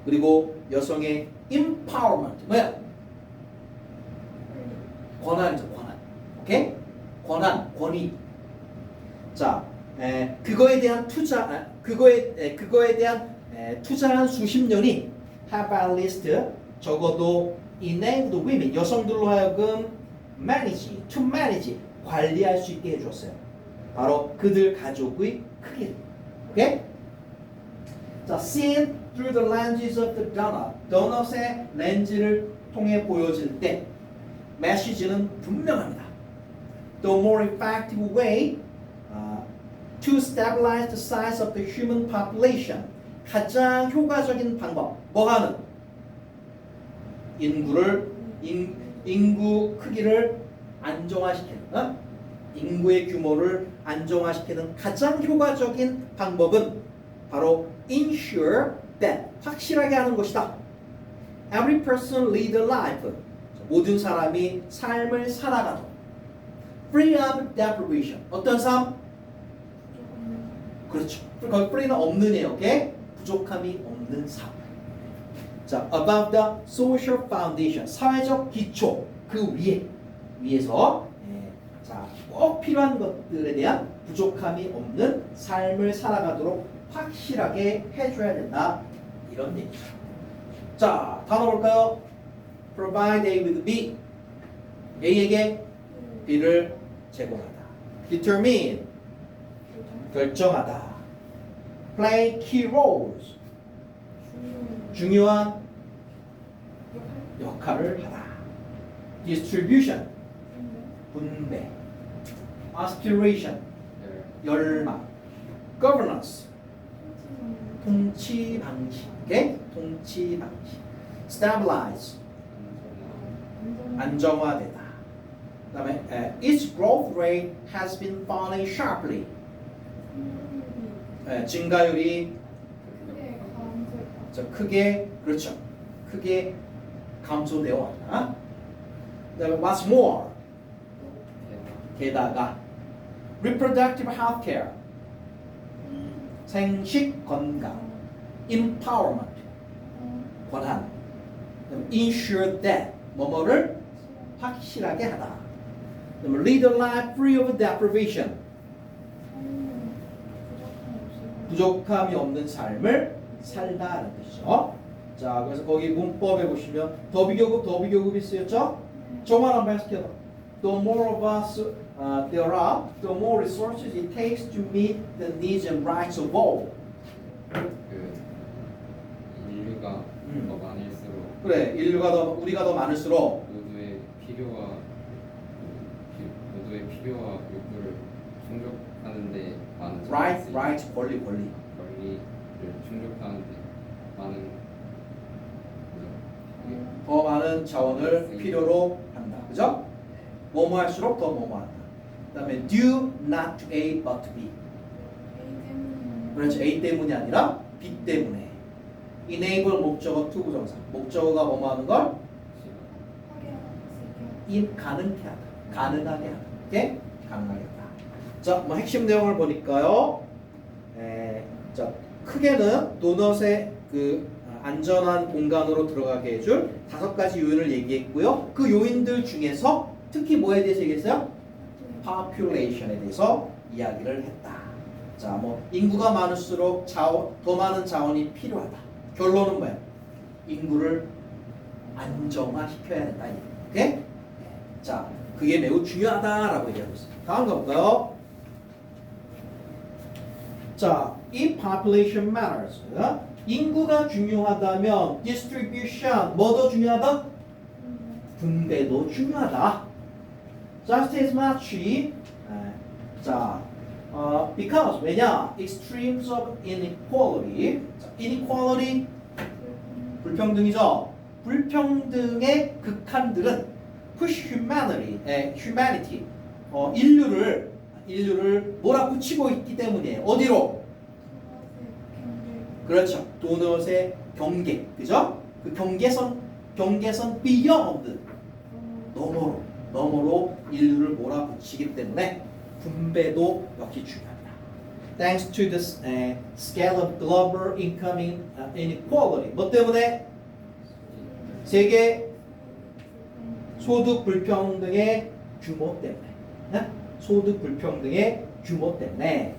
S2: 그리고 여성의 empowerment, 뭐야? 권한이죠, 권한. 오케이? 권한, 권위. 자, 그거에 대한 투자, 그거에 대한 투자한 수십 년이 have at least 적어도 enabled women, 여성들로 하여금 to manage, 관리할 수 있게 해주었어요. 바로 그들 가족의 크기를. 오케이? 자, seen through the lenses of the donut, 도넛의 렌즈를 통해 보여질 때 메시지는 분명합니다. The more effective way to stabilize the size of the human population, 가장 효과적인 방법, 뭐 하는? 인구 크기를 안정화시키는, 인구의 규모를 안정화시키는 가장 효과적인 방법은 바로 ensure that, 확실하게 하는 것이다. Every person lead a life, 모든 사람이 삶을 살아가도록. Free of deprivation, 어떤 삶? 그렇죠. 거기 free는 없는이에요. 오케이? 부족함이 없는 삶. 자, above the social foundation, 사회적 기초 그 위에서 자, 꼭 필요한 것들에 대한 부족함이 없는 삶을 살아가도록 확실하게 해줘야 된다. 이런 얘기죠. 자, 단어 볼까요? Provide A with B. A에게 B를 제공하다. Determine, 결정하다. Play key roles, 중요한 역할을 하다. Distribution, 분배. Aspiration, 열망. Governance, 통치 방식. 오케이? 통치 방식. Stabilize, 안정화되다. 그다음에 its growth rate has been falling sharply. 증가율이 크게, 그렇죠, 크게 감소되어 왔다. 그다음에 what's more, 게다가 reproductive health care, 생식 건강, empowerment, 권한, ensure that, 뭐뭐를 확실하게 하다. lead a life free of deprivation, 부족함이 없는 삶을 살다라는 뜻이죠. 자, 그래서 거기 문법에 보시면 더비교급이 쓰였죠? 정말 한번 해석해봐. The more of us there are, the more resources it takes to meet the needs and rights of all.
S3: 그 인류가 더 많을수록
S2: 그래, 우리가 더 많을수록
S3: 모두의 필요와 욕구를 충족하는데 많은
S2: right, 권리를
S3: 충족하는데 많은
S2: 더 많은 자원을 필요로 한다. 그죠? 뭐뭐 할수록 더 뭐뭐 한다. 그다음에 due not to A but to B. 그렇지, A 때문이 아니라 B 때문에. enable 목적어 to 부정사. 목적어가 뭐뭐 하는 걸 가능케 하다. 가능하게 하다. 오케이? 가능하게 하다. 자, 뭐 핵심 내용을 보니까요. 자, 크게는 도넛의 그 안전한 공간으로 들어가게 해줄 5가지 요인을 얘기했고요. 그 요인들 중에서 특히 뭐에 대해서 얘기했어요? population에 대해서 이야기를 했다. 자, 뭐 인구가 많을수록 더 많은 자원이 필요하다. 결론은 뭐야? 인구를 안정화시켜야 된다. 오케이? 자, 그게 매우 중요하다라고 얘기하고 있어요. 다음 가볼까요? 자, 이 population matters. 인구가 중요하다면 distribution 뭐도 중요하다? 분배도 중요하다. Just as much. 자, because 왜냐? Extremes of inequality. inequality 불평등이죠. 불평등의 극한들은 push humanity, 인류를 몰아붙이고 있기 때문이에요. 어디로? 그렇죠. 도넛의 경계, 그죠? 그 경계선 beyond 너머로 인류를 몰아붙이기 때문에 분배도 역시 중요합니다. Thanks to the scale of global income inequality. 뭐 때문에? 세계 소득 불평등의 규모 때문에. 네? 소득 불평등의 규모 때문에.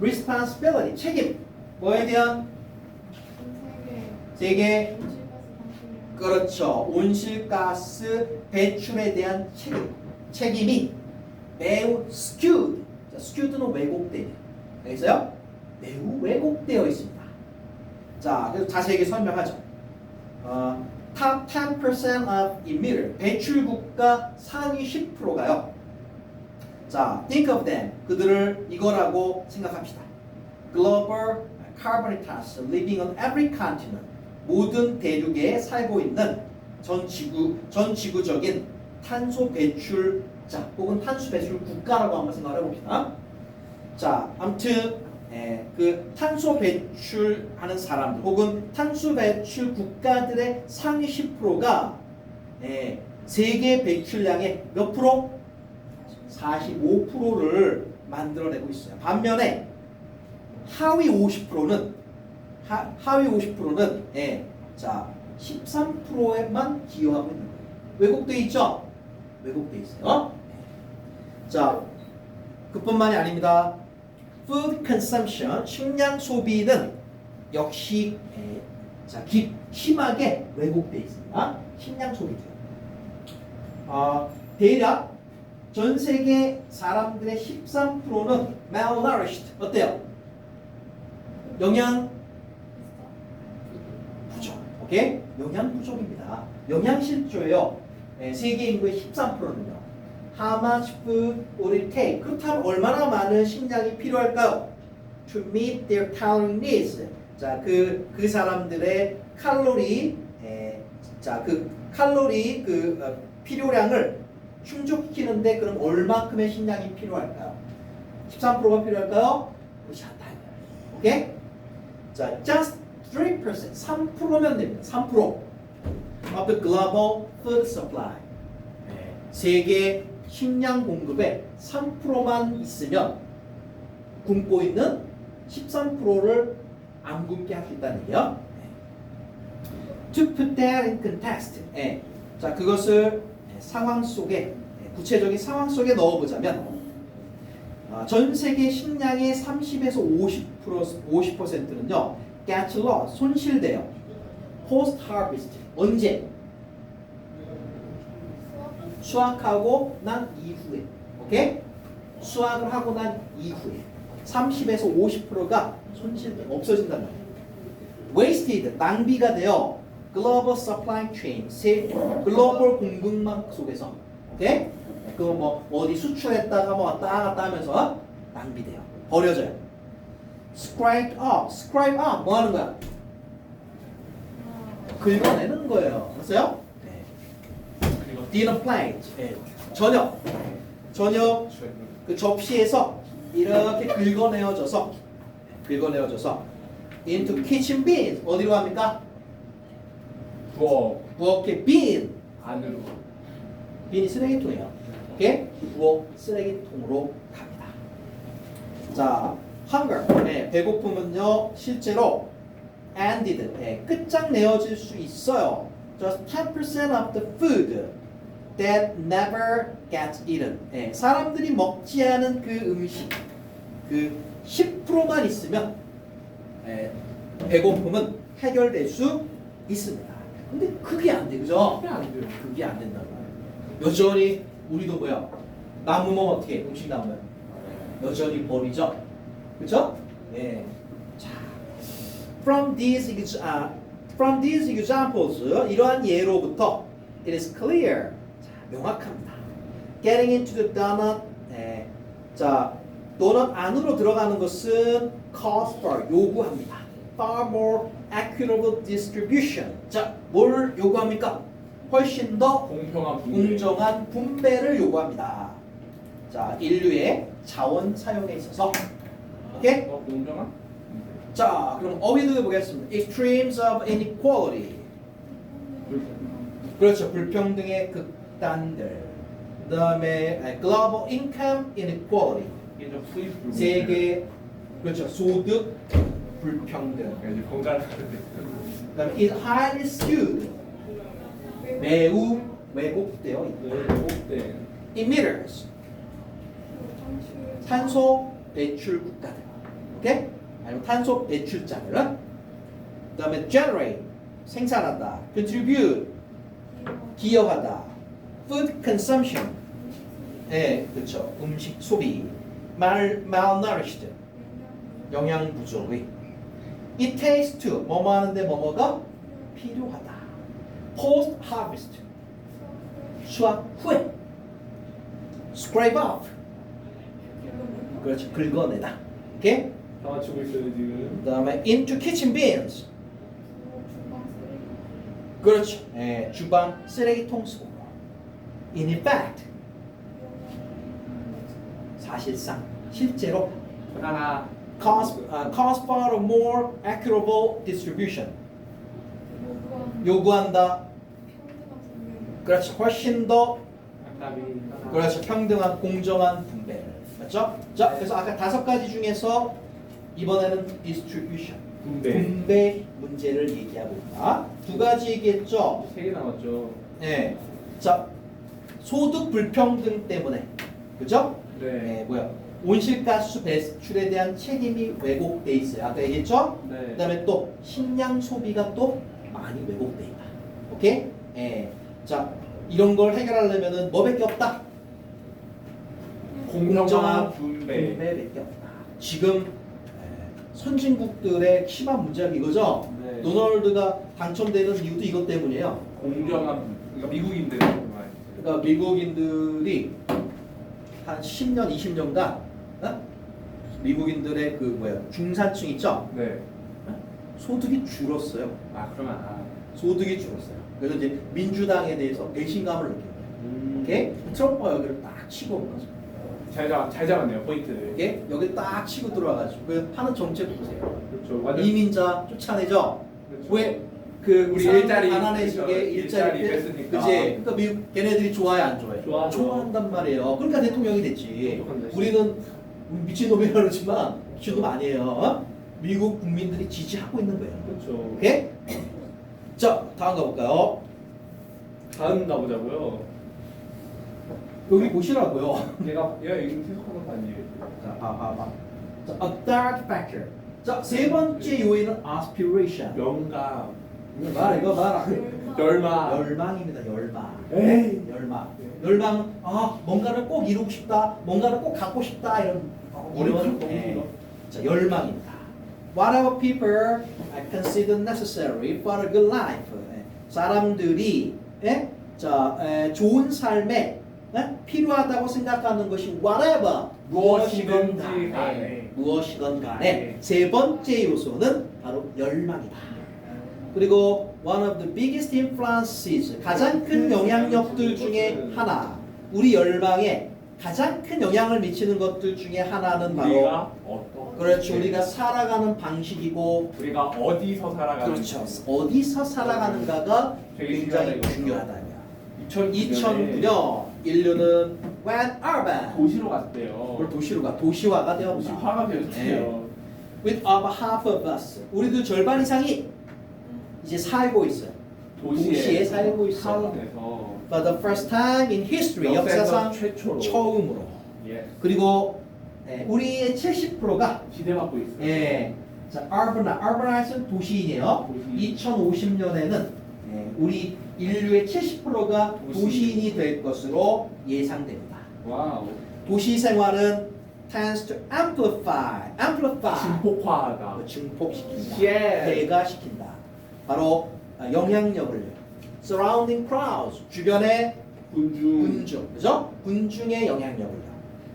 S2: Responsibility, 책임. 뭐에 대한? 세계 그렇죠. 온실가스 배출에 대한 책임이 매우 skewed. 자, skewed는 왜곡되어. 알겠어요? 매우 왜곡되어 있습니다. 자, 그래서 자세하게 설명하죠. Top 10% of emitter 배출 국가 상위 10%가요. 자, think of them. 그들을 이거라고 생각합시다. Global carbonitas living on every continent. 모든 대륙에 살고 있는 전 지구적인 탄소 배출자 혹은 탄소 배출 국가라고 한번 생각을 해봅시다. 자, 아무튼 그 탄소 배출하는 사람들 혹은 탄소 배출 국가들의 상위 10%가 세계 배출량의 몇 프로? 45%를 만들어내고 있어요. 반면에 하위 50%는 자 13%에만 기여하고 있는 거예요. 왜곡돼 있죠? 왜곡돼 있어요. 자, 그뿐만이 아닙니다. Food consumption, 식량 소비는 역시 심하게 왜곡돼 있습니다. 식량 소비도. 대략 전 세계 사람들의 13%는 malnourished. 어때요? 영양 부족. 오케이? 영양 부족입니다. 영양 실조예요. 세계 인구의 13%는요. How much food would it take? 그렇다면 얼마나 많은 식량이 필요할까요? To meet their calorie needs. 자, 그 사람들의 칼로리, 칼로리 필요량을 충족시키는데 그럼 얼마큼의 식량이 필요할까요? 13%가 필요할까요? 그렇지 않다. 오케이? 자, just 3%, 3%면 됩니다. 3% of the global food supply. 세계 식량 공급의 3%만 있으면 굶고 있는 13%를 안 굶게 할 수 있다는 얘기요. To put that in context. 자, 그것을 상황 속에 구체적인 상황 속에 넣어보자면 전 세계 식량의 30에서 50%는요 get lost, 손실돼요. post harvest, 언제? 수확하고 난 이후에. 오케이? 수확을 하고 난 이후에 30에서 50%가 없어진단 말이에요. wasted, 낭비가 돼요. global supply chain, 글로벌 공급망 속에서. 오케이? 그거 뭐 어디 수출했다가 뭐 왔다 갔다 하면서 낭비돼요. 버려져요. scrape up 뭐 하는 거야? 긁어내는 거예요. 알았어요? dinner plate, 저녁 그 접시에서 이렇게 긁어내어져서 into kitchen bin, 어디로 갑니까? 부엌의 bin
S1: 안으로
S2: 빈이 쓰레기통이에요. 오케이? 부엌 쓰레기통으로 갑니다. 자, hunger. 네, 배고픔은요 실제로 ended. 네, 끝장내어질 수 있어요. Just 10% of the food that never gets eaten. 네, 사람들이 먹지 않은 그 음식 그 10%만 있으면 배고픔은 해결될 수 있습니다. 근데 그게 안 돼, 그죠?
S1: 그게 안 돼요.
S2: 그게 안 된단 말이에요. 여전히 우리도 뭐야? 남으면 어떻게 해? 음식 남으면 여전히 버리죠, 그죠? 예. 자, from these examples 이러한 예로부터 it is clear. 자, 명확합니다. Getting into the donut. 자, 도넛 안으로 들어가는 것은 calls for 요구합니다. Far more equitable distribution. 자, 뭘 요구합니까? 훨씬 더
S1: 공평한 분배.
S2: 공정한 분배를 요구합니다. 자, 인류의 자원 사용에 있어서. 오케이?
S1: 공정한?
S2: 자, 그럼 어휘도 해보겠습니다. Extremes of inequality. 그렇죠. 불평등의 극단들. 그 다음에 global income inequality.
S1: 세계적 수입 불공.
S2: 세계, 그렇죠. 소득 불평등.
S1: 이제 건강을
S2: 그 다음에 is highly skewed. 매우 왜곡되어 있다.
S1: 외국대.
S2: emitters. 탄소 배출 국가들. 오케이? 아니면 탄소 배출자들. 그 다음에 generate. 생산한다. contribute. 기여하다. food consumption. 네, 그렇죠. 음식 소비. malnourished. 영양 부족의. it takes to. 뭐뭐 하는데 뭐뭐가 필요하다. post harvest. 수확 후에. scrape off. 그렇죠. 긁어내다. 오케이?
S1: 다 맞추고 있어요 지금.
S2: 그 다음에 into kitchen bins. 그렇죠. 주방 쓰레기통 속으로. In effect. 사실상, 실제로
S1: 하나.
S2: cause for a more equitable distribution. 요구한다. 그렇죠. 훨씬 더
S1: 답이 하나.
S2: 그렇죠. 평등한 공정한 분배를. 맞죠? 자, 그래서 아까 5가지 중에서 이번에는 distribution. 분배 문제를 얘기하고 있다. 2가지 얘기했죠.
S1: 3개 남았죠.
S2: 네. 자, 소득 불평등 때문에, 그죠?
S1: 네.
S2: 뭐야? 온실가스 배출에 대한 책임이 왜곡돼 있어요. 아까 얘기했죠?
S1: 네.
S2: 그다음에 또 식량 소비가 또 많이 왜곡돼 있다. 오케이? 자, 이런 걸 해결하려면은 뭐밖에 없다.
S1: 공정한 분배.
S2: 분배밖에 없다. 지금 선진국들의 심한 문제가 이거죠.
S1: 네.
S2: 도널드가 당첨되는 이유도 이것 때문이에요.
S1: 공정한 그러니까 미국인들
S2: 그러니까 미국인들이 한 10년, 20년간 미국인들의 그 뭐야 중산층 있죠?
S1: 네.
S2: 소득이 줄었어요.
S1: 아 그러면
S2: 소득이 줄었어요. 그래서 이제 민주당에 대해서 배신감을 느껴요. 오케이? 트럼프가 여기를 딱 치고 온 거죠.
S1: 잘 잡았네요 포인트를.
S2: 오케이? 여기 딱 치고 들어와가지고 그 하는 정책 보세요.
S1: 그렇죠. 완전
S2: 이민자 쫓아내죠.
S1: 그렇죠.
S2: 왜? 그
S1: 우리
S2: 사람들
S1: 일자리
S2: 가난해지게
S1: 그렇죠.
S2: 일자리
S1: 뺐으니까.
S2: 그지? 그러니까 미국 걔네들이 좋아해 안 좋아해?
S1: 좋아하죠.
S2: 좋아한단 말이에요. 그러니까 대통령이 됐지.
S1: 똑똑한 자식.
S2: 우리 미친놈이라 그러지만 미친놈 아니에요. 어? 미국 국민들이 지지하고 있는 거예요.
S1: 그렇죠.
S2: 오케이? 자, 다음 가볼까요?
S1: 다음 가보자고요.
S2: 여기 보시라고요.
S1: 얘가 이거 해석한 건 아니에요.
S2: 자, 자, a third factor. 자, 3번째 요인은 aspiration.
S1: 영감.
S2: 이거 봐라.
S1: 열마.
S2: 열망입니다. 열망.
S1: 에이.
S2: 열망. 열망은 뭔가를 꼭 이루고 싶다, 뭔가를 꼭 갖고 싶다 이런 이런 자, 열망입니다. Whatever people consider necessary for a good life. 사람들이 좋은 삶에 필요하다고 생각하는 것이 whatever 무엇이건 간에 무엇이건 간에 세 번째 요소는 바로 열망이다. 그리고 one of the biggest influences 가장 큰 영향력들 중에 하나 우리 열망에 가장 큰 영향을 미치는 것들 중에 하나는 바로
S1: 우리가 어떤
S2: 그렇죠. 우리가 살아가는 방식이고
S1: 우리가 어디서 살아가는지
S2: 그렇죠. 어디서 살아가는가가
S1: 되게
S2: 굉장히
S1: 중요하다, 이거죠.
S2: 중요하다. 2009년 인류는 went urban.
S1: 도시로 갔대요.
S2: 그걸 도시로 가. 도시화가 되었다.
S1: 도시화가 되었대요.
S2: With over half of us. 우리도 절반 이상이 이제 살고 있어요. 도시에 살고 있어요.
S1: 타운에서
S2: For the first time in history, 역사상
S1: 최초로.
S2: 처음으로.
S1: 예.
S2: 그리고 우리의 70%가
S1: 기대받고 있어요.
S2: 자, urbanized 도시인이에요.
S1: 도시.
S2: 2050년에는 우리 인류의 70%가 도시인이 될 것으로 예상됩니다.
S1: 와우.
S2: 도시 생활은 tends to amplify,
S1: 증폭화하다.
S2: 증폭시킨다,
S1: 예.
S2: 배가시킨다. 바로 영향력을 surrounding crowds, 주변의 군중, 그죠? 군중의 영향력을요.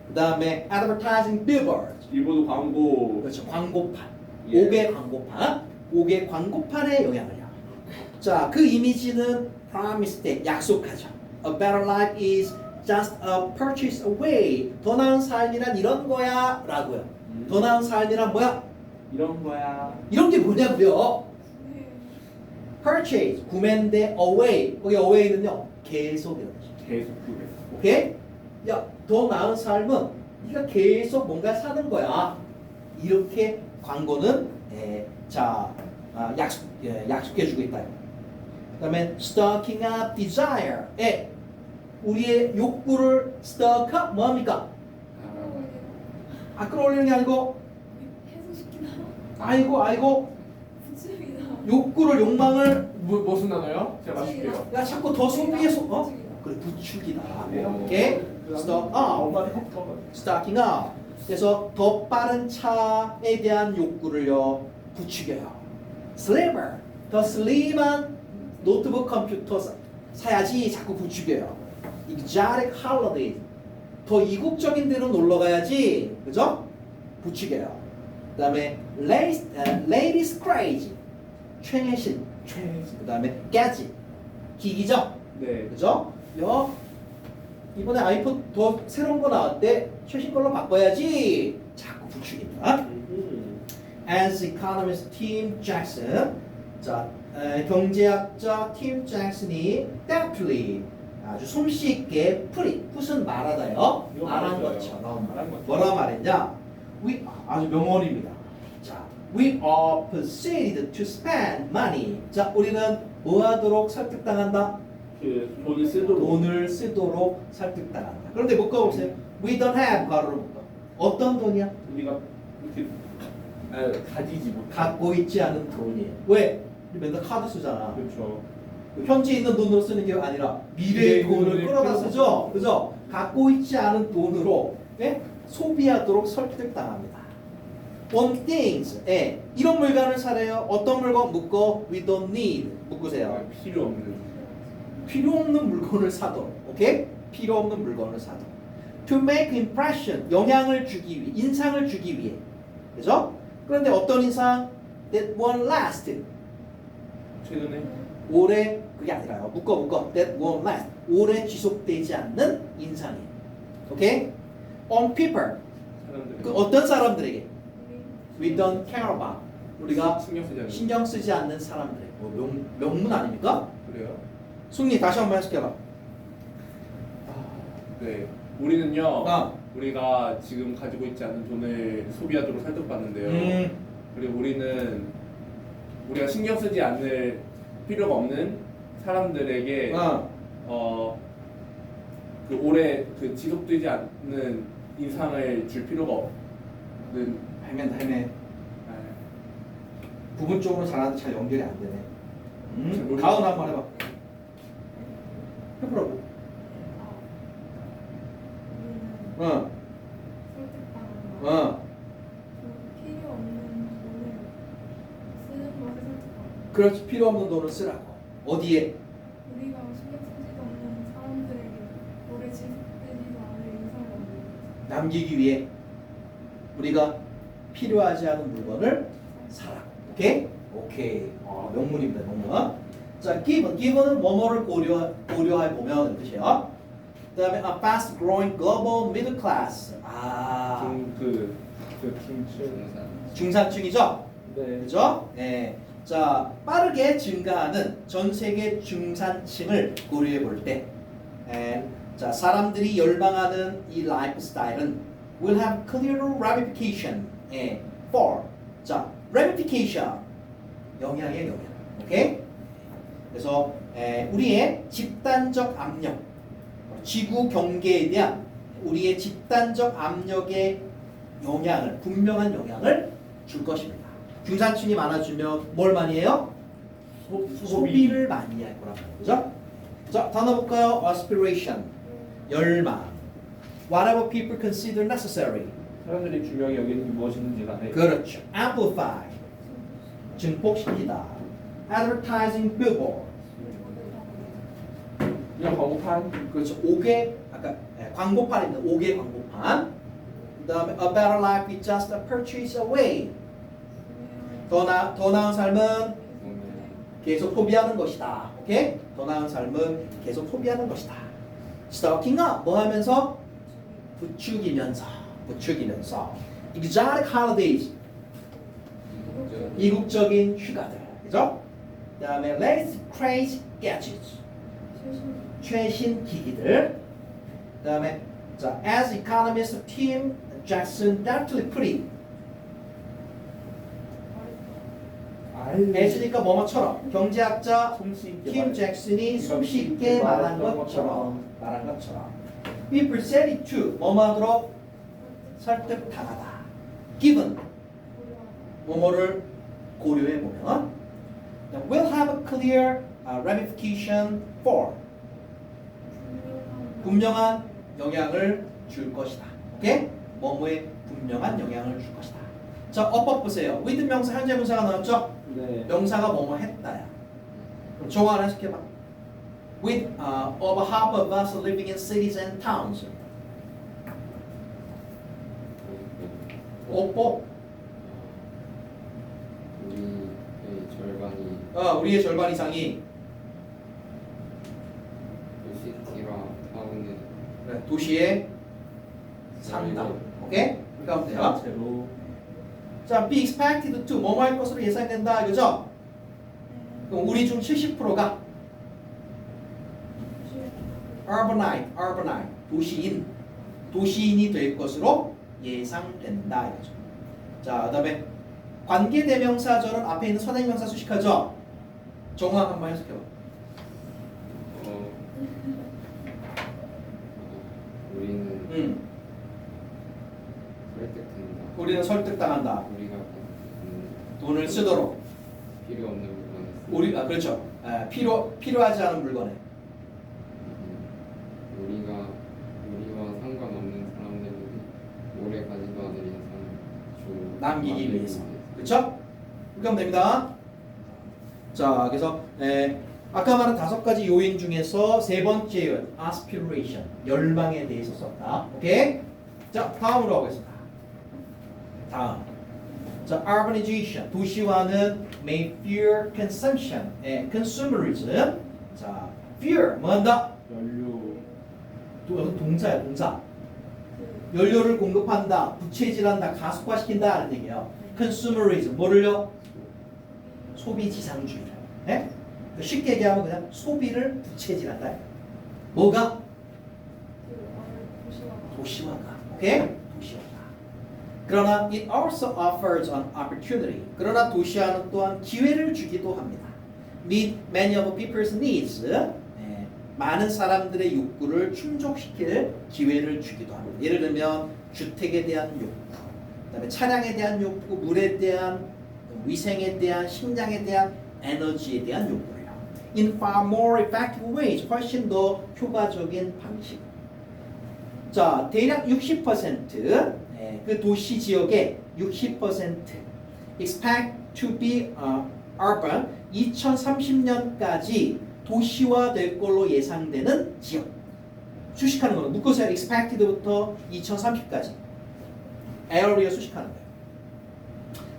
S2: 그 다음에 advertising billboards,
S1: 일본도 광고.
S2: 그렇죠. 광고판,
S1: 예.
S2: 5개 광고판, 5개 광고판의 영향을요. 자, 그 이미지는 promise 때 약속하죠. A better life is just a purchase away. 더 나은 삶이란 이런 거야 라고요. 더 나은 삶이란 뭐야?
S1: 이런 거야.
S2: 이런 게 뭐냐고요? purchase, 구매인데 away. 거기 away는요. 계속이라는 거죠.
S1: 계속 그래.
S2: 오케이? 야, 더 나은 삶은 네가 계속 뭔가 사는 거야. 이렇게 광고는 약속해주고 있다. 그 다음에 stalking up desire. 우리의 욕구를 stalk up 뭡니까? 끌어올리는 게 아니고
S4: 해소시키나?
S2: 아이고
S4: 부추기나?
S2: 욕구를 욕망을
S1: 무슨 단어요? 제가 맞출게요.
S2: 야 자꾸 더 소비해서 그래 부추기다. 오케이? stalk up, stalking up. 그래서 더 빠른 차에 대한 욕구를요 부추겨요. slimmer, 더 슬림한 노트북 컴퓨터 사야지 자꾸 부추겨요. exotic holiday, 더 이국적인 데로 놀러 가야지, 그죠? 부추겨요. 그다음에 ladies craze, 최신. 그다음에 gadget, 기기죠,
S1: 네.
S2: 그죠? 이번에 아이폰 더 새로운 거 나왔대, 최신 걸로 바꿔야지, 자꾸 부추깁니다. As economist Tim Jackson, 자 경제학자 팀 잭슨이 deftly 아주 손쉽게 풋은 말하다요.
S1: 이거
S2: 말한
S1: 맞아요.
S2: 것처럼
S1: 말한 것처럼.
S2: 뭐라 말했냐? 아주 명언입니다. 자, we are persuaded to spend money. 자, 우리는 뭐하도록 설득당한다?
S1: 그 돈을 쓰도록.
S2: 돈을 쓰도록 설득당한다. 그런데 묶어보세요. We don't have 가로로 묶어. 어떤 돈이야?
S1: 우리가 이렇게 가지지 못.
S2: 갖고 있지 않은 돈이에요. 왜? 우리 맨날 카드 쓰잖아.
S1: 그렇죠.
S2: 현재 있는 돈으로 쓰는 게 아니라 미래의
S1: 미래의
S2: 돈을
S1: 돈을
S2: 끌어다
S1: 끌어다
S2: 쓰죠. 그죠? 갖고 있지 않은 돈으로 소비하도록 설득당합니다. On things, 이런 물건을 사래요. 어떤 물건 묶어? We don't need, 묶으세요.
S1: 필요 없는.
S2: 필요 없는 물건을 사도록, 오케이? 필요 없는 물건을 사도록. To make impression, 영향을 주기 위해, 인상을 주기 위해, 그죠? 그런데 어떤 인상? That won't last.
S1: 최근에
S2: 오래 그게 아니라요. 묶어. That won't last. 오래 지속되지 않는 인상이에요. 오케이? On people.
S1: 사람들.
S2: 그 어떤 사람들에게? We don't care about. 우리가
S1: 신경 쓰지 않는.
S2: 신경 쓰지 않는 사람들에게. 명문 아닙니까?
S1: 그래요?
S2: 승리 다시 한번 해석해봐.
S1: 네. 우리는요.
S2: 아.
S1: 우리가 지금 가지고 있지 않은 돈을 소비하도록 설득받는데요. 그리고 우리가 신경 쓰지 않을 필요가 없는 사람들에게 그 오래 그 지속되지 않는 인상을 줄 필요가 없는.
S2: 할매. 부분적으로 잘하는데 잘 연결이 안 되네.
S1: 모르겠어요.
S2: 가은 한번 해봐. 해보라고.
S4: 우리는
S2: 어.
S4: 설득당한다. 필요 없는 돈을 쓰는 것을 설득한다.
S2: 그렇지, 필요 없는 돈을 쓰라고. 어디에?
S4: 우리가 신경 쓰지도 않는 사람들에게 오래 지속되지도 않을 인상을 얻는
S2: 남기기 위해 우리가 필요하지 않은 물건을 사라고. 오케이. 명문입니다, 명문. 자, given은 뭐뭐를 고려해 보면 뜻이에요. 그다음에 a fast growing global middle class. 중산층이죠.
S1: 네.
S2: 그죠? 네. 자, 빠르게 증가하는 전 세계 중산층을 고려해 볼 때 자, 사람들이 열망하는 이 라이프 스타일은 will have clear ramification for 자, ramification 영향의 영향. 오케이? 그래서 우리의 집단적 압력, 지구 경계에 대한 우리의 집단적 압력의 영향을 분명한 영향을 줄 것입니다. 중산층이 많아지면 뭘 많이 해요? 소비를 많이 할 거란 말이죠. 그죠? 자, 단어 볼까요? aspiration 열망. Whatever people consider necessary.
S1: 사람들이 중요하게 여기는 무엇이든지 간에
S2: 그렇죠. amplify 증폭시키다. advertising billboard.
S1: 그냥 광고판
S2: 그렇죠. 5개 아까 광고판입니다. 5개 광고판. 그다음에 a better life is just a purchase away. 더 나은 삶은 계속 소비하는 것이다. 오케이? 더 나은 삶은 계속 소비하는 것이다. stocking up 뭐 하면서 부추기면서 exotic holidays 이국적인 휴가들. 그죠? 그다음에 latest crazy gadgets 최신 기기들. 그다음에 자, as economist Tim Jackson deftly put it. as니까 뭐뭐처럼 경제학자 팀 잭슨이 솜씨있게 말한 것처럼 be persuaded to 뭐뭐하도록 설득당하다. given 뭐뭐를 고려해 보면 will have a clear ramification for 분명한 영향을 줄 것이다. 오케이? 뭐뭐에 분명한 영향을 줄 것이다. 자, 어법 보세요. with 명사 현재 분사가 나왔죠?
S1: 네.
S2: 명사가 뭐뭐 했다야. 그럼 종어 하나 시켜봐. with over half of us living in cities and towns. 어법.
S3: 우리의 절반이
S2: 우리의 절반 이상이
S3: 시티라 타운에
S2: 도시에 산다. 오케이? 그렇게 하면 돼요.
S1: 제로
S2: 자, be expected to 뭐뭐 할 것으로 예상된다 이거죠? 그럼 우리 중 70%가 urbanite 도시인이 될 것으로 예상된다 이거죠. 자, 그다음에 관계대명사절은 앞에 있는 선행명사 수식하죠? 정확 한번 해석해봐.
S3: 우리는 설득한다.
S2: 우리는 설득당한다.
S3: 우리가
S2: 돈을 쓰도록.
S3: 필요 없는 물건을
S2: 그렇죠. 필요하지 않은 물건에.
S3: 우리와 상관없는 사람들이 오래 가지도 않을 인상을
S2: 남기기 위해서. 그렇죠? 그렇게 하면 됩니다. 자, 그래서 아까 말한 5가지 요인 중에서 세 번째 요인 aspiration 열망에 대해서 썼다. 오케이? 자, 다음으로 가겠습니다. 다음. 자, urbanization 도시화는 may fear consumption consumerism. 자, fear 뭐한다?
S1: 연료
S2: 동사야 동사. 연료를 공급한다, 부채질한다, 가속화시킨다 하는 얘기예요. consumerism 뭐를요? 소비 지상주의를. 네? 쉽게 얘기하면 그냥 소비를 부채질한다. 뭐가? 도시화가. 오케이? 도시화가. 그러나 it also offers an opportunity. 그러나 도시화는 또한 기회를 주기도 합니다. meet many of people's needs. 많은 사람들의 욕구를 충족시킬 기회를 주기도 합니다. 예를 들면 주택에 대한 욕구, 그다음에 차량에 대한 욕구, 물에 대한 위생에 대한 식량에 대한 에너지에 대한 욕구예요. In far more effective ways, 훨씬 더 효과적인 방식. 자, 대략 60%, 그 도시 지역의 60% expect to be urban 2030년까지 도시화 될 걸로 예상되는 지역. 수식하는 거는 묶어서 expected부터 2030까지 area 수식하는 거예요.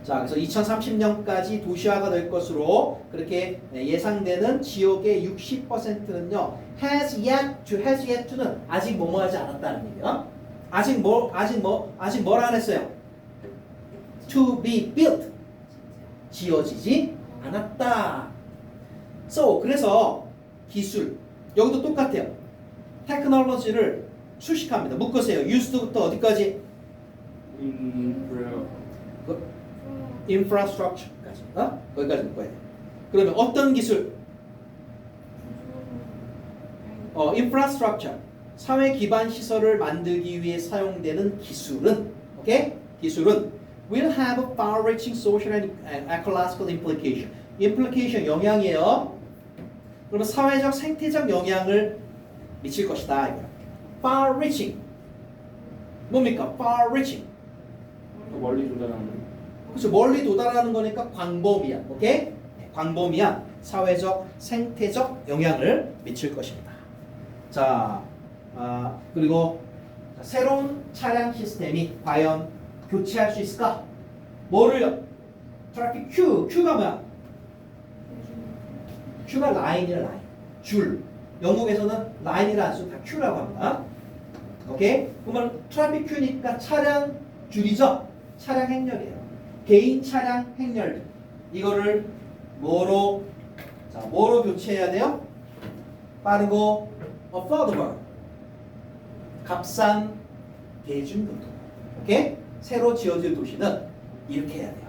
S2: 자, 그래서 2030년까지 도시화가 될 것으로 그렇게 예상되는 지역의 60%는요. has yet to는 아직 뭐뭐하지 않았다는 얘기예요. 아직 뭘 안 했어요? To be built 지어지지 않았다. So 그래서 기술 여기도 똑같아요. 테크놀로지를 수식합니다. 묶으세요. used부터 어디까지? infrastructure까지. 거기까지 묶어야 돼요. 그러면 어떤 기술? infrastructure. 사회 기반 시설을 만들기 위해 사용되는 기술은, 오케이? 기술은 will have a far-reaching social and ecological implication. implication 영향이에요. 그러면 사회적, 생태적 영향을 미칠 것이다. 이거야. far-reaching. 뭡니까? far-reaching.
S1: 멀리 도달하는.
S2: 그렇죠. 멀리 도달하는 거니까 광범위한, 오케이? 광범위한 사회적, 생태적 영향을 미칠 것입니다. 자, 그리고 새로운 차량 시스템이 과연 교체할 수 있을까? 뭐를요? 트래픽 Q가 뭐야? Q가 라인이라 라인, 줄. 영국에서는 라인이라 안 쓰고 다 Q라고 합니다. 오케이? 그러면 트래픽 Q니까 차량 줄이죠? 차량 행렬이에요. 개인 차량 행렬. 이거를 뭐로 교체해야 돼요? 빠르고 affordable. 값싼 대중교통. 오케이? 새로 지어질 도시는 이렇게 해야 돼요.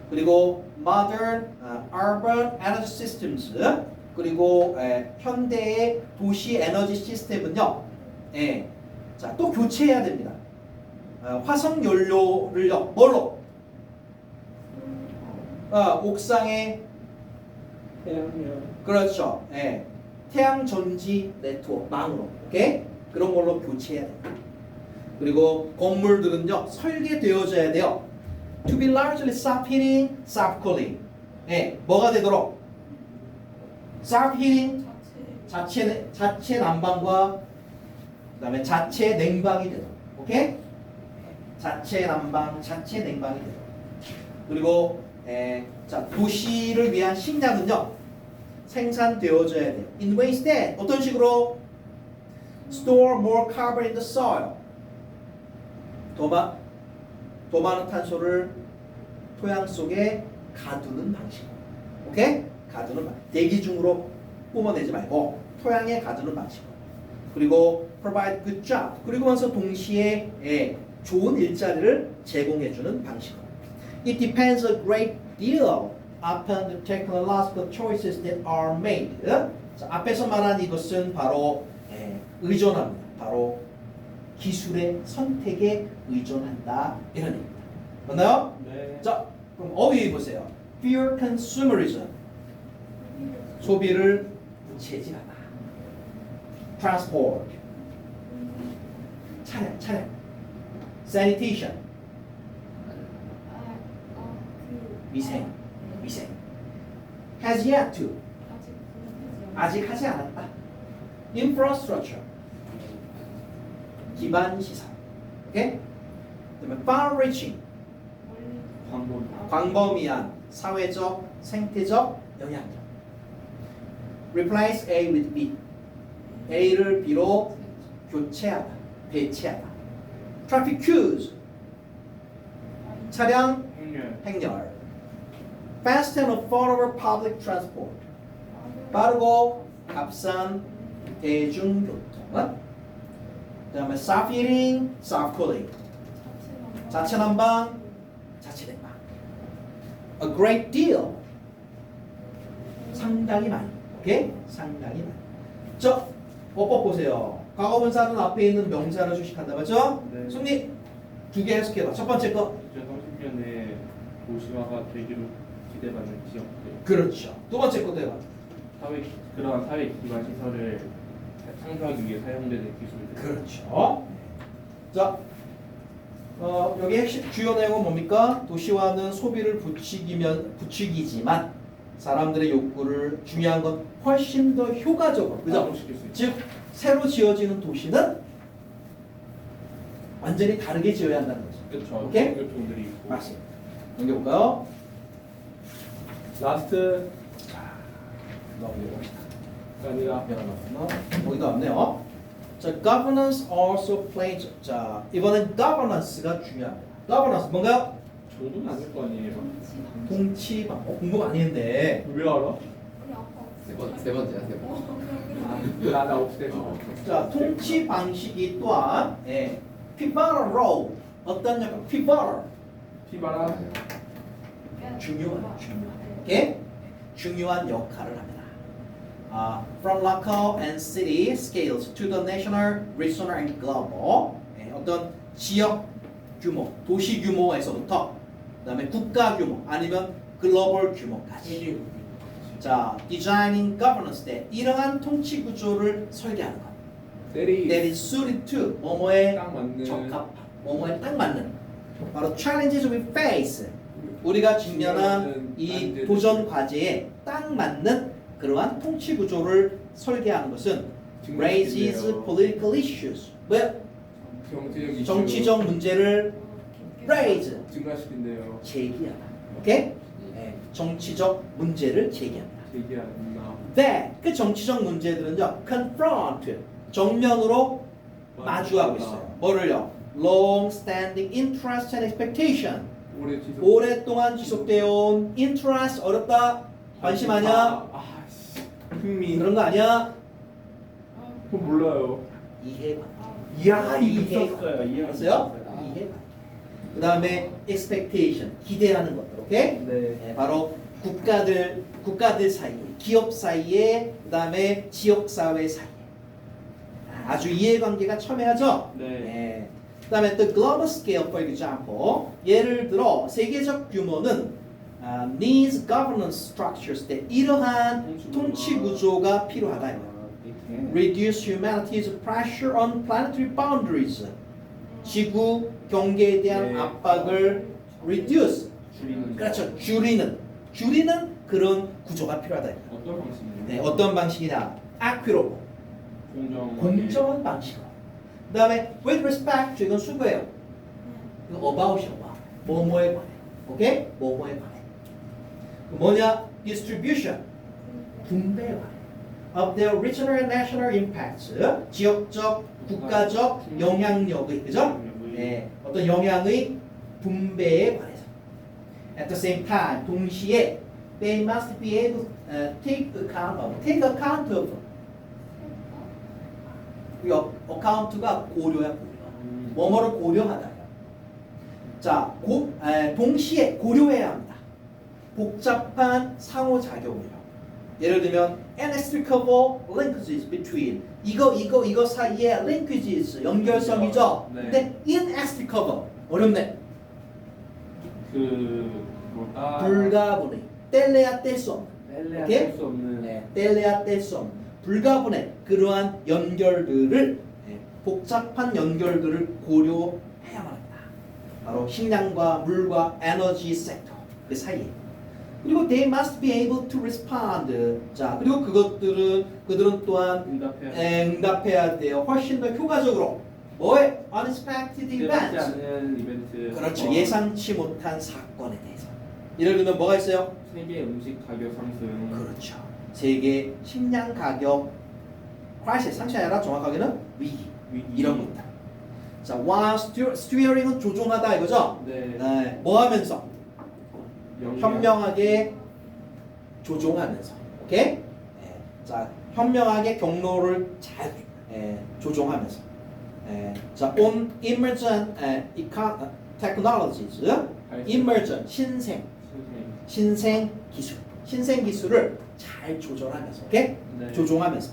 S2: 그리고 modern urban energy systems. 그리고 현대의 도시 에너지 시스템은요. 자, 또 교체해야 됩니다. 화석 연료를요. 뭘로? 옥상에 그렇죠. 태양 전지 네트워크 망으로. 오케이? 그런 걸로 교체해야 돼요. 그리고 건물들은요. 설계되어져야 돼요. To be largely self-heating, self-cooling. 뭐가 되도록? self-heating 자체 난방과 그다음에 자체 냉방이 되도록. 오케이? 자체 난방, 자체 냉방이 되도록. 그리고 자, 도시를 위한 식량은요. 생산되어져야 돼요. In ways that 어떤 식으로? Store more carbon in the soil. 더 많은 탄소를 토양 속에 가두는 방식. 오케이? 가두는 방식. 대기 중으로 뿜어내지 말고 토양에 가두는 방식. 그리고 provide good job. 그리고면서 동시에 좋은 일자리를 제공해주는 방식. It depends a great deal upon the technological choices that are made. 자, 앞에서 말한 이것은 바로 의존합니다. 바로 기술의 선택에 의존한다 이런 얘기입니다. 맞나요?
S1: 네.
S2: 자, 그럼 어휘 보세요. Fear consumerism. 소비를 무채질하다. Transport. 차량. Sanitation. 위생. Has yet to. 아직 하지 않았다. Infrastructure. 기반 시설. 오케이? 그다음에 far-reaching. 광범위한 사회적, 생태적 영향력. Replace A with B. A를 B로 교체하다, 배치하다. Traffic queues. 차량 행렬. Fast and affordable public transport. 빠르고 값싼 대중교통. 그다음에 self-heating, self-cooling. 자체 난방, 자체 냉방. A great deal. 상당히 많이. 오케이? 상당히 많이. 저 어법 보세요. 과거분사는 앞에 있는 명사를 수식한다. 맞죠?
S1: 네.
S2: 승리 두 개 해석해봐. 첫 번째 거.
S1: 2030년에 도시화가 되기로 기대받는 지역들.
S2: 그렇죠. 두 번째 것도 해봐.
S1: 그러한 사회 기반 시설을 창조하기 위해 사용되는 기술들.
S2: 그렇죠. 자, 여기 핵심 주요 내용은 뭡니까? 도시화는 소비를 부추기지만 사람들의 욕구를 중요한 건 훨씬 더 효과적으로, 그죠?
S1: 활동시킬 수 있다.
S2: 즉 새로 지어지는 도시는 완전히 다르게 지어야 한다는 거죠.
S1: 그렇죠.
S2: 오케이?
S1: 교통들이 있고.
S2: 맞습니다. 넘겨볼까요?
S1: 라스트.
S2: 넘겨봅시다.
S1: 아니라.
S2: 거기도 없네요. 자, governance also plays. 자, 이번엔 governance가 중요합니다. governance 뭔가
S1: 정도는 아닐 거 아니에요.
S2: 통치 방법 공부 많이 했는데
S1: 왜 알아?
S4: 우리 아까
S3: 세 번째야 세 번째.
S1: 나 없애.
S2: 자, 통치 방식이 또한 pivotal role 어떤 역할? pivotal
S1: 피바라.
S2: 중요한 역할을 합니다. From local and city scales to the national, regional and global. 어떤 지역 규모, 도시 규모에서부터 그다음에 국가 규모 아니면 글로벌 규모까지. 자, designing governance 때 이러한 통치 구조를 설계하는 것. That is suited to 뭐뭐에
S1: 딱 맞는.
S2: 적합한, 뭐뭐에 딱 맞는. 바로 challenges we face. 우리가 직면한 이 도전 과제에 딱 맞는 그러한 통치 구조를 설계하는 것은 raises political issues. 왜? 정치적 문제를 raise
S1: 증가시킨대요.
S2: 제기하다. 오케이? 정치적 문제를 제기합니다.
S1: 얘기한다.
S2: 그 정치적 문제들은요, confront 정면으로 마주하고 있어요. 뭐를요? long-standing interest and expectation. 오랫동안 지속되어 온 interest 어렵다. 관심 아니야?
S1: 흥미.
S2: 그런 거 아니야?
S1: 그건 몰라요.
S2: 이해관.
S1: 이야
S2: 이해관. 알았어요? 이해관. 그 다음에 expectation 기대하는 것들. 오케이?
S1: 네.
S2: 바로 국가들 사이, 기업 사이에, 그 다음에 지역 사회 사이에 아주 이해관계가 첨예하죠.
S1: 네.
S2: 그 다음에 the global scale, for example, 예를 들어 세계적 규모는 needs governance structures 때 이러한 통치 구조가 필요하다. Reduce humanity's pressure on planetary boundaries. 지구 경계에 대한
S1: 네.
S2: 압박을 reduce.
S1: 줄이는.
S2: 그렇죠. 줄이는 그런 구조가 필요하다.
S1: 어떤 방식이요?
S2: 네, 어떤 방식이냐? equitable. 공정한 방식으로. 그다음에 with respect to 이건 수고예요. 이거 about이야. 뭐뭐에 관해. 오케이? 뭐뭐에 관해. 뭐냐? distribution. 분배에 관해. of their regional and national impacts. 지역적, 국가적 영향력의 그죠? 네, 어떤 영향의 분배에 관해서. At the same time, 동시에 they must be able take account of. 이 어카운트가 고려야 고려. 뭐뭐를 고려하다. 자, 동시에 고려해야 합니다. 복잡한 상호작용이요. 예를 들면 inextricable linkages between 이거 사이에 linkages 연결성이죠.
S1: 네.
S2: 근데 inextricable 어렵네. 불가분의 뗄래야 뗄 수 없는. 오케이?
S1: 수 없는.
S2: 네, 뗄래야 뗄 수 없는 불가분의 그러한 연결들을 복잡한 연결들을 고려해야만 합니다. 바로 식량과 물과 에너지 섹터 그 사이에. 그리고 they must be able to respond. 자, 그리고 그들은 또한 응답해야 돼요. 훨씬 더 효과적으로. 뭐에? unexpected events.
S1: 않은 이벤트.
S2: 그렇죠. 예상치 못한 사건에 대해서. 예를 들면 뭐가 있어요?
S1: 세계 음식 가격 상승.
S2: 그렇죠. 세계 식량 가격 crisis 상시 아니라 정확하게는 위기 이런 것들. 자, while steering은 조종하다 이거죠?
S1: 네.
S2: 뭐 하면서? 현명하게 조종하면서. 오케이? 자, 현명하게 경로를 잘 조종하면서. 자, on emergent technologies, emergent 신생 기술을 잘 조절하면서, 오케이?
S1: 네.
S2: 조종하면서.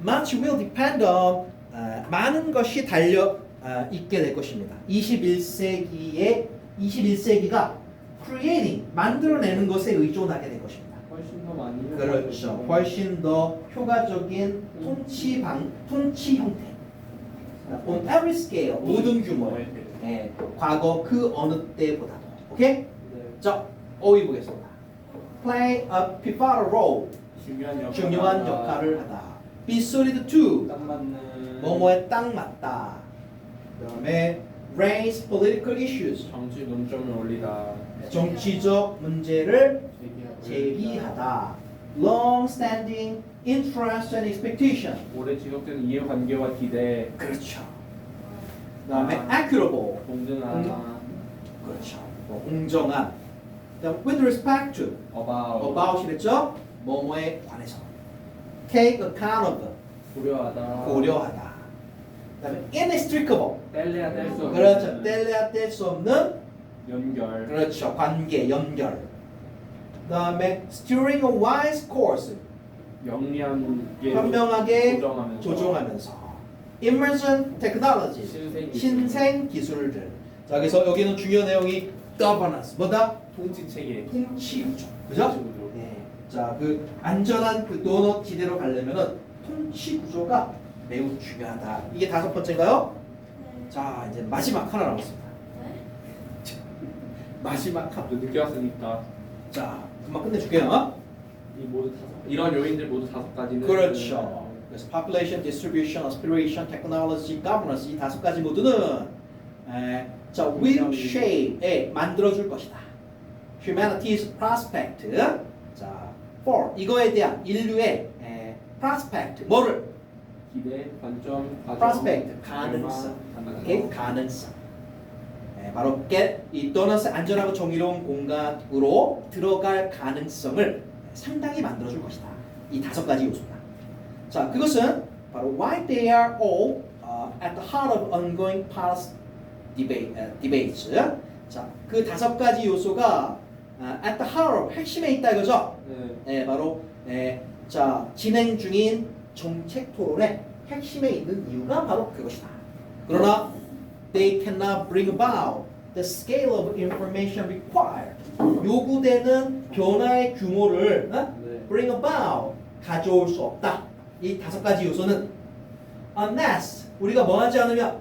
S2: Much will depend on 많은 것이 달려 있게 될 것입니다. 21세기가 creating 만들어내는 것에 의존하게 될 것입니다.
S1: 훨씬 더 많이.
S2: 그렇죠. 훨씬 더 효과적인 통치 형태. On every scale 모든 규모. 과거 그 어느 때보다도. 오케이?
S1: 네.
S2: 자, 어휘 보겠습니다. Play a pivotal role. 중요한 역할을 하다. Be suited to.
S1: 딱 맞는.
S2: 뭐뭐에 딱 맞다. 그다음에 raise political issues.
S1: 정치 논점을 올리다.
S2: 정치적 문제를 제기하다. Long-standing interest and expectation.
S1: 오래 지속되는 이해관계와 기대.
S2: 그렇죠. 그다음에 equitable.
S1: 공정한.
S2: 그렇죠. 공정한. 그다음 with respect to.
S1: about.
S2: about이랬죠? 뭐뭐에 관해서. take account of,
S1: 고려하다.
S2: 고려하다. 그다음에 inextricable,
S1: 뗄래야 뗄 수 없는.
S2: 그렇죠. 뗄래야 뗄 수 없는,
S1: 연결.
S2: 그렇죠. 관계, 연결. 그다음에 steering a wise course,
S1: 영리하게
S2: 현명하게
S1: 조정하면서.
S2: 조종하면서. immersion technology, 신생 기술들. 자, 그래서 여기는 중요한 내용이 governance, 뭐다?
S1: 통치 체계.
S2: 통치 구조, 그죠? 네. 자, 그 안전한 그 도넛 지대로 가려면은 통치 구조가 매우 중요하다. 이게 5번째인가요?
S4: 네.
S2: 자, 이제 마지막 하나 남았습니다.
S4: 네?
S2: 마지막 하나.
S1: 늦게 왔으니까
S2: 자, 금방 끝내줄게요.
S1: 이 모두 이런 요인들 모두 5가지는
S2: 그렇죠. 그래서 population, distribution, aspiration, technology, governance 이 5가지 모두는 자, will shape에 만들어줄 것이다. humanity's prospect. 자, for 이거에 대한 인류의 prospect 뭐를?
S1: 기대, 관점, 과정,
S2: prospect 가능성. 오케이? 가능성. 바로 get 이 도넛 안전하고 정의로운 공간으로 들어갈 가능성을 상당히 만들어줄 것이다. 이 5가지 요소다. 자, 그것은 바로 why they are all at the heart of ongoing policy debates. 자, 그 5가지 요소가 at the heart of 핵심에 있다 이거죠.
S1: 네.
S2: 바로 자, 진행 중인 정책 토론의 핵심에 있는 이유가 바로 그것이다. 그러나 they cannot bring about the scale of information required. 요구되는 변화의 규모를
S1: 네.
S2: bring about 가져올 수 없다. 이 5가지 요소는 unless 우리가 뭐 하지 않으면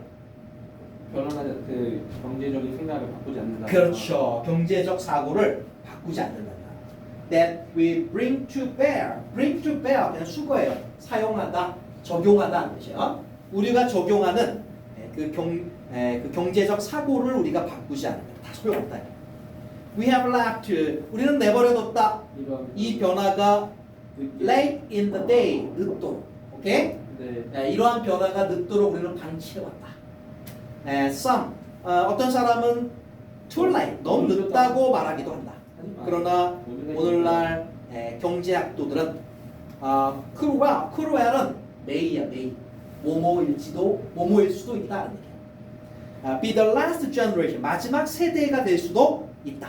S1: 변화나 그 경제적인 생각을 바꾸지 않는다.
S2: 그렇죠. 경제적 사고를 바꾸지 않는다. That we bring to bear 그냥 수거예요. 사용하다, 적용하다는 뜻이에요. 우리가 적용하는 그 경제적 사고를 우리가 바꾸지 않으면 다 소용없다. We have left 우리는 내버려뒀다. 이 변화가 late in the day 늦도록, 오케이?
S1: 네.
S2: 이러한 변화가 늦도록 우리는 방치해왔다. Some 어떤 사람은 too late 너무 늦다고 말하기도 한다. 그러나 오늘날 경제학도들은 cruel은 may야 may 뭐뭐일 수도 있다는 얘기야. Be the last generation 마지막 세대가 될 수도 있다.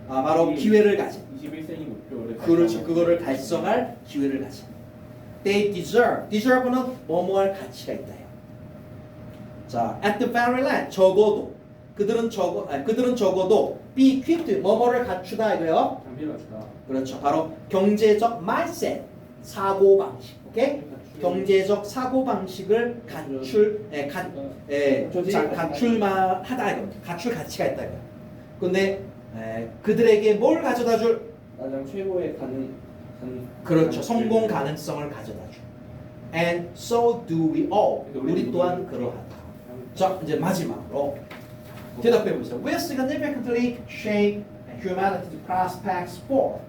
S2: 바로 기회를 가진.
S1: 21세기 목표를
S2: 그렇죠. 그거를 달성할 기회를 가진. They deserve는 뭐뭐할 가치가 있다요. 자, at the very least 적어도 그들은 적어도 be equipped 뭐뭐를 갖추다 이거요.
S1: 장비를 갖추다.
S2: 그렇죠. 바로 경제적 mindset 사고 방식. 오케이? 경제적 사고 방식을 갖출만하다 이거. 갖출 가치가 있다 이거. 근데 그들에게 뭘 가져다 줄?
S1: 가장 최고의
S2: 그렇죠. 성공 가능성을 가져다 줘. And so do we all. 우리 또한 그러하다. 자, 이제 마지막으로 대답해 보세요. Will significantly shape humanity's prospects for.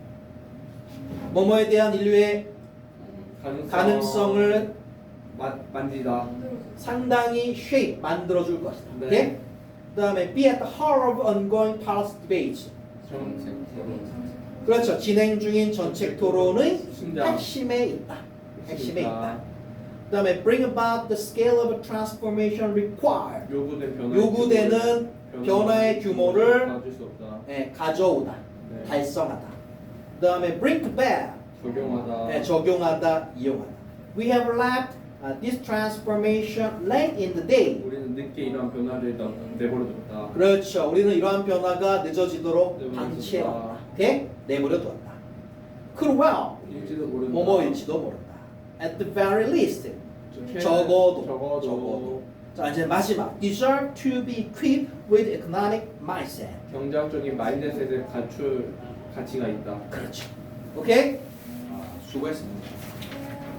S2: 뭐뭐에 대한 인류의 가능성을
S1: 만지다.
S2: 상당히 shape 만들어줄 것이다.
S1: 네.
S2: 오케이? 그다음에 be at the heart of ongoing policy debates.
S3: 정책 토론.
S2: 그렇죠. 진행 중인 정책 토론의
S1: 심장.
S2: 핵심에 있다. 핵심에 있다. 그다음에 bring about the scale of transformation required. 요구되는 변화의 규모를
S1: 가질 수 없다.
S2: 가져오다.
S1: 네.
S2: 달성하다. 그다음에 bring to bear.
S1: 적용하다.
S2: 적용하다, 이용하다. We have left this transformation late in the day.
S1: 우리는 늦게 이러한 변화를 내버려뒀다.
S2: 그렇죠. 우리는 이러한 변화가 늦어지도록
S1: 내버려뒀다.
S2: 방치해왔다. 오케이? 내버려뒀다. cruel.
S1: 일지도 모른다.
S2: 뭐뭐일지도 모른다. At the very least. 적어도. 자, 이제 마지막. Deserve to be equipped with economic mindset.
S1: 경제학적인 마인드셋을 갖출 가치가 있다.
S2: 그렇죠. 오케이? 수고했습니다.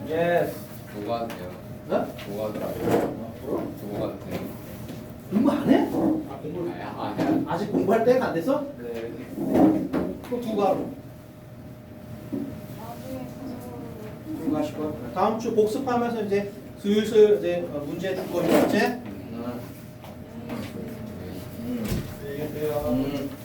S1: 예스.
S3: 그거 하도 돼요.
S2: 어?
S3: 그거 하도 돼요.
S2: 그럼?
S3: 그거 하도 돼요.
S2: 공부 안 해?
S1: 공부를
S2: 아직 공부할 때가 안 돼서?
S1: 네.
S2: 또 두고 하루.
S4: 나중에 가서
S2: 두고 하실 거야. 다음 주 복습하면서 이제 슬슬 이제 문제 줄 거죠, 이제?
S3: 네.
S2: 알겠어요.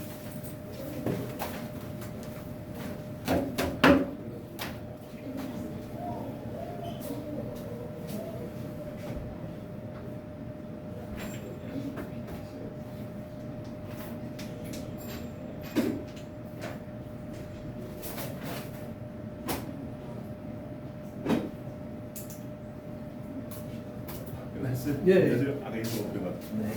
S1: 말씀
S2: 예.
S1: 아까 읽은 것 같아요.
S2: 네.